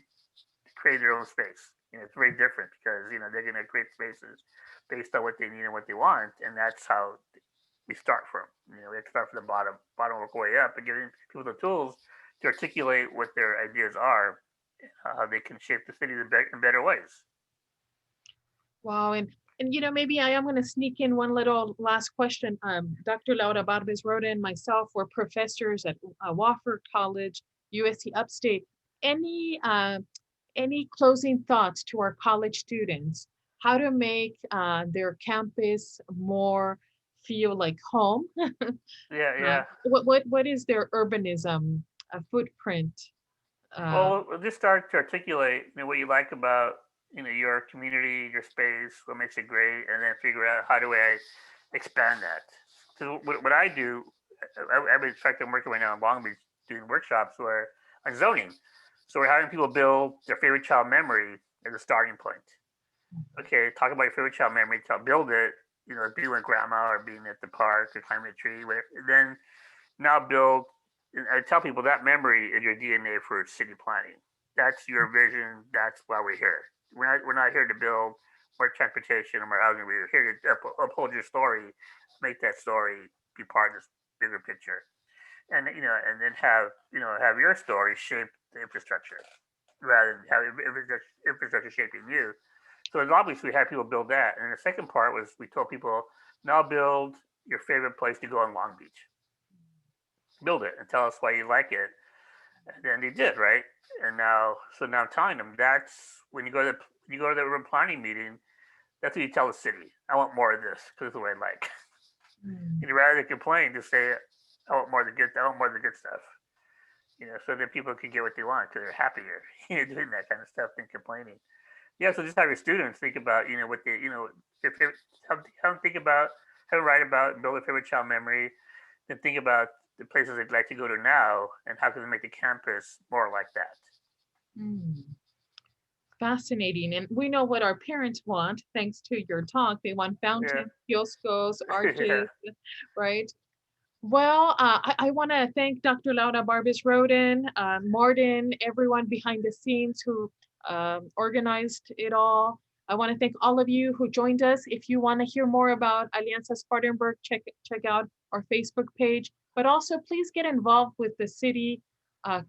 create their own space. It's very different because they're going to create spaces based on what they need and what they want, and that's how we start from. We have to start from the bottom, work way up, and giving people the tools to articulate what their ideas are, how they can shape the city in better ways. Wow, and maybe I am going to sneak in one little last question. Dr. Laura Barbes-Roden and myself were professors at Wofford College, USC Upstate. Any closing thoughts to our college students? How to make their campus more feel like home? Yeah. What is their urbanism footprint? Well, just start to articulate what you like about your community, your space, what makes it great, and then figure out how do I expand that. So what I do, in fact, I'm working right now in Long Beach doing workshops where on zoning. So we're having people build their favorite child memory as a starting point. Okay, talk about your favorite child memory, build it, being with grandma or being at the park or climbing a tree, whatever. Then now build, and I tell people that memory is your DNA for city planning. That's your vision. That's why we're here. We're not here to build more transportation or more housing. We're here to uphold your story, make that story be part of this bigger picture, and then have your story shape the infrastructure rather than have infrastructure shaping you. So obviously we had people build that, and the second part was we told people now build your favorite place to go in Long Beach. Build it and tell us why you like it. And then they did, right? And now I'm telling them that's when you go to the urban planning meeting, that's what you tell the city. I want more of this because it's what I like. And rather than complain, just say I want more of the good stuff. So that people can get what they want because they're happier, doing that kind of stuff than complaining. Yeah, so just have your students think about, what they, have them write about and build a favorite child memory, then think about the places they'd like to go to now and how can they make the campus more like that. Fascinating. And we know what our parents want, thanks to your talk. They want fountains, kioscos, arches, right? Well, I want to thank Dr. Laura Barbes-Roden, Martin, everyone behind the scenes who organized it all. I want to thank all of you who joined us. If you want to hear more about Alianza Spartanburg, check out our Facebook page, but also please get involved with the city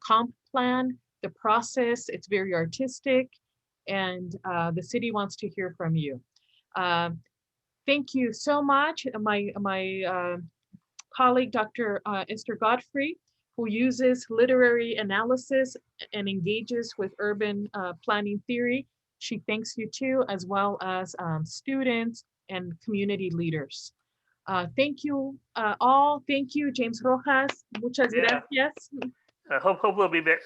comp plan, the process. It's very artistic, and the city wants to hear from you. Thank you so much. My colleague, Dr. Esther Godfrey, who uses literary analysis and engages with urban planning theory. She thanks you too, as well as students and community leaders. Thank you all. Thank you, James Rojas. Muchas gracias. Hope I'll be there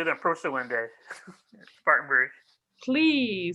in person one day, Spartanburg. Please.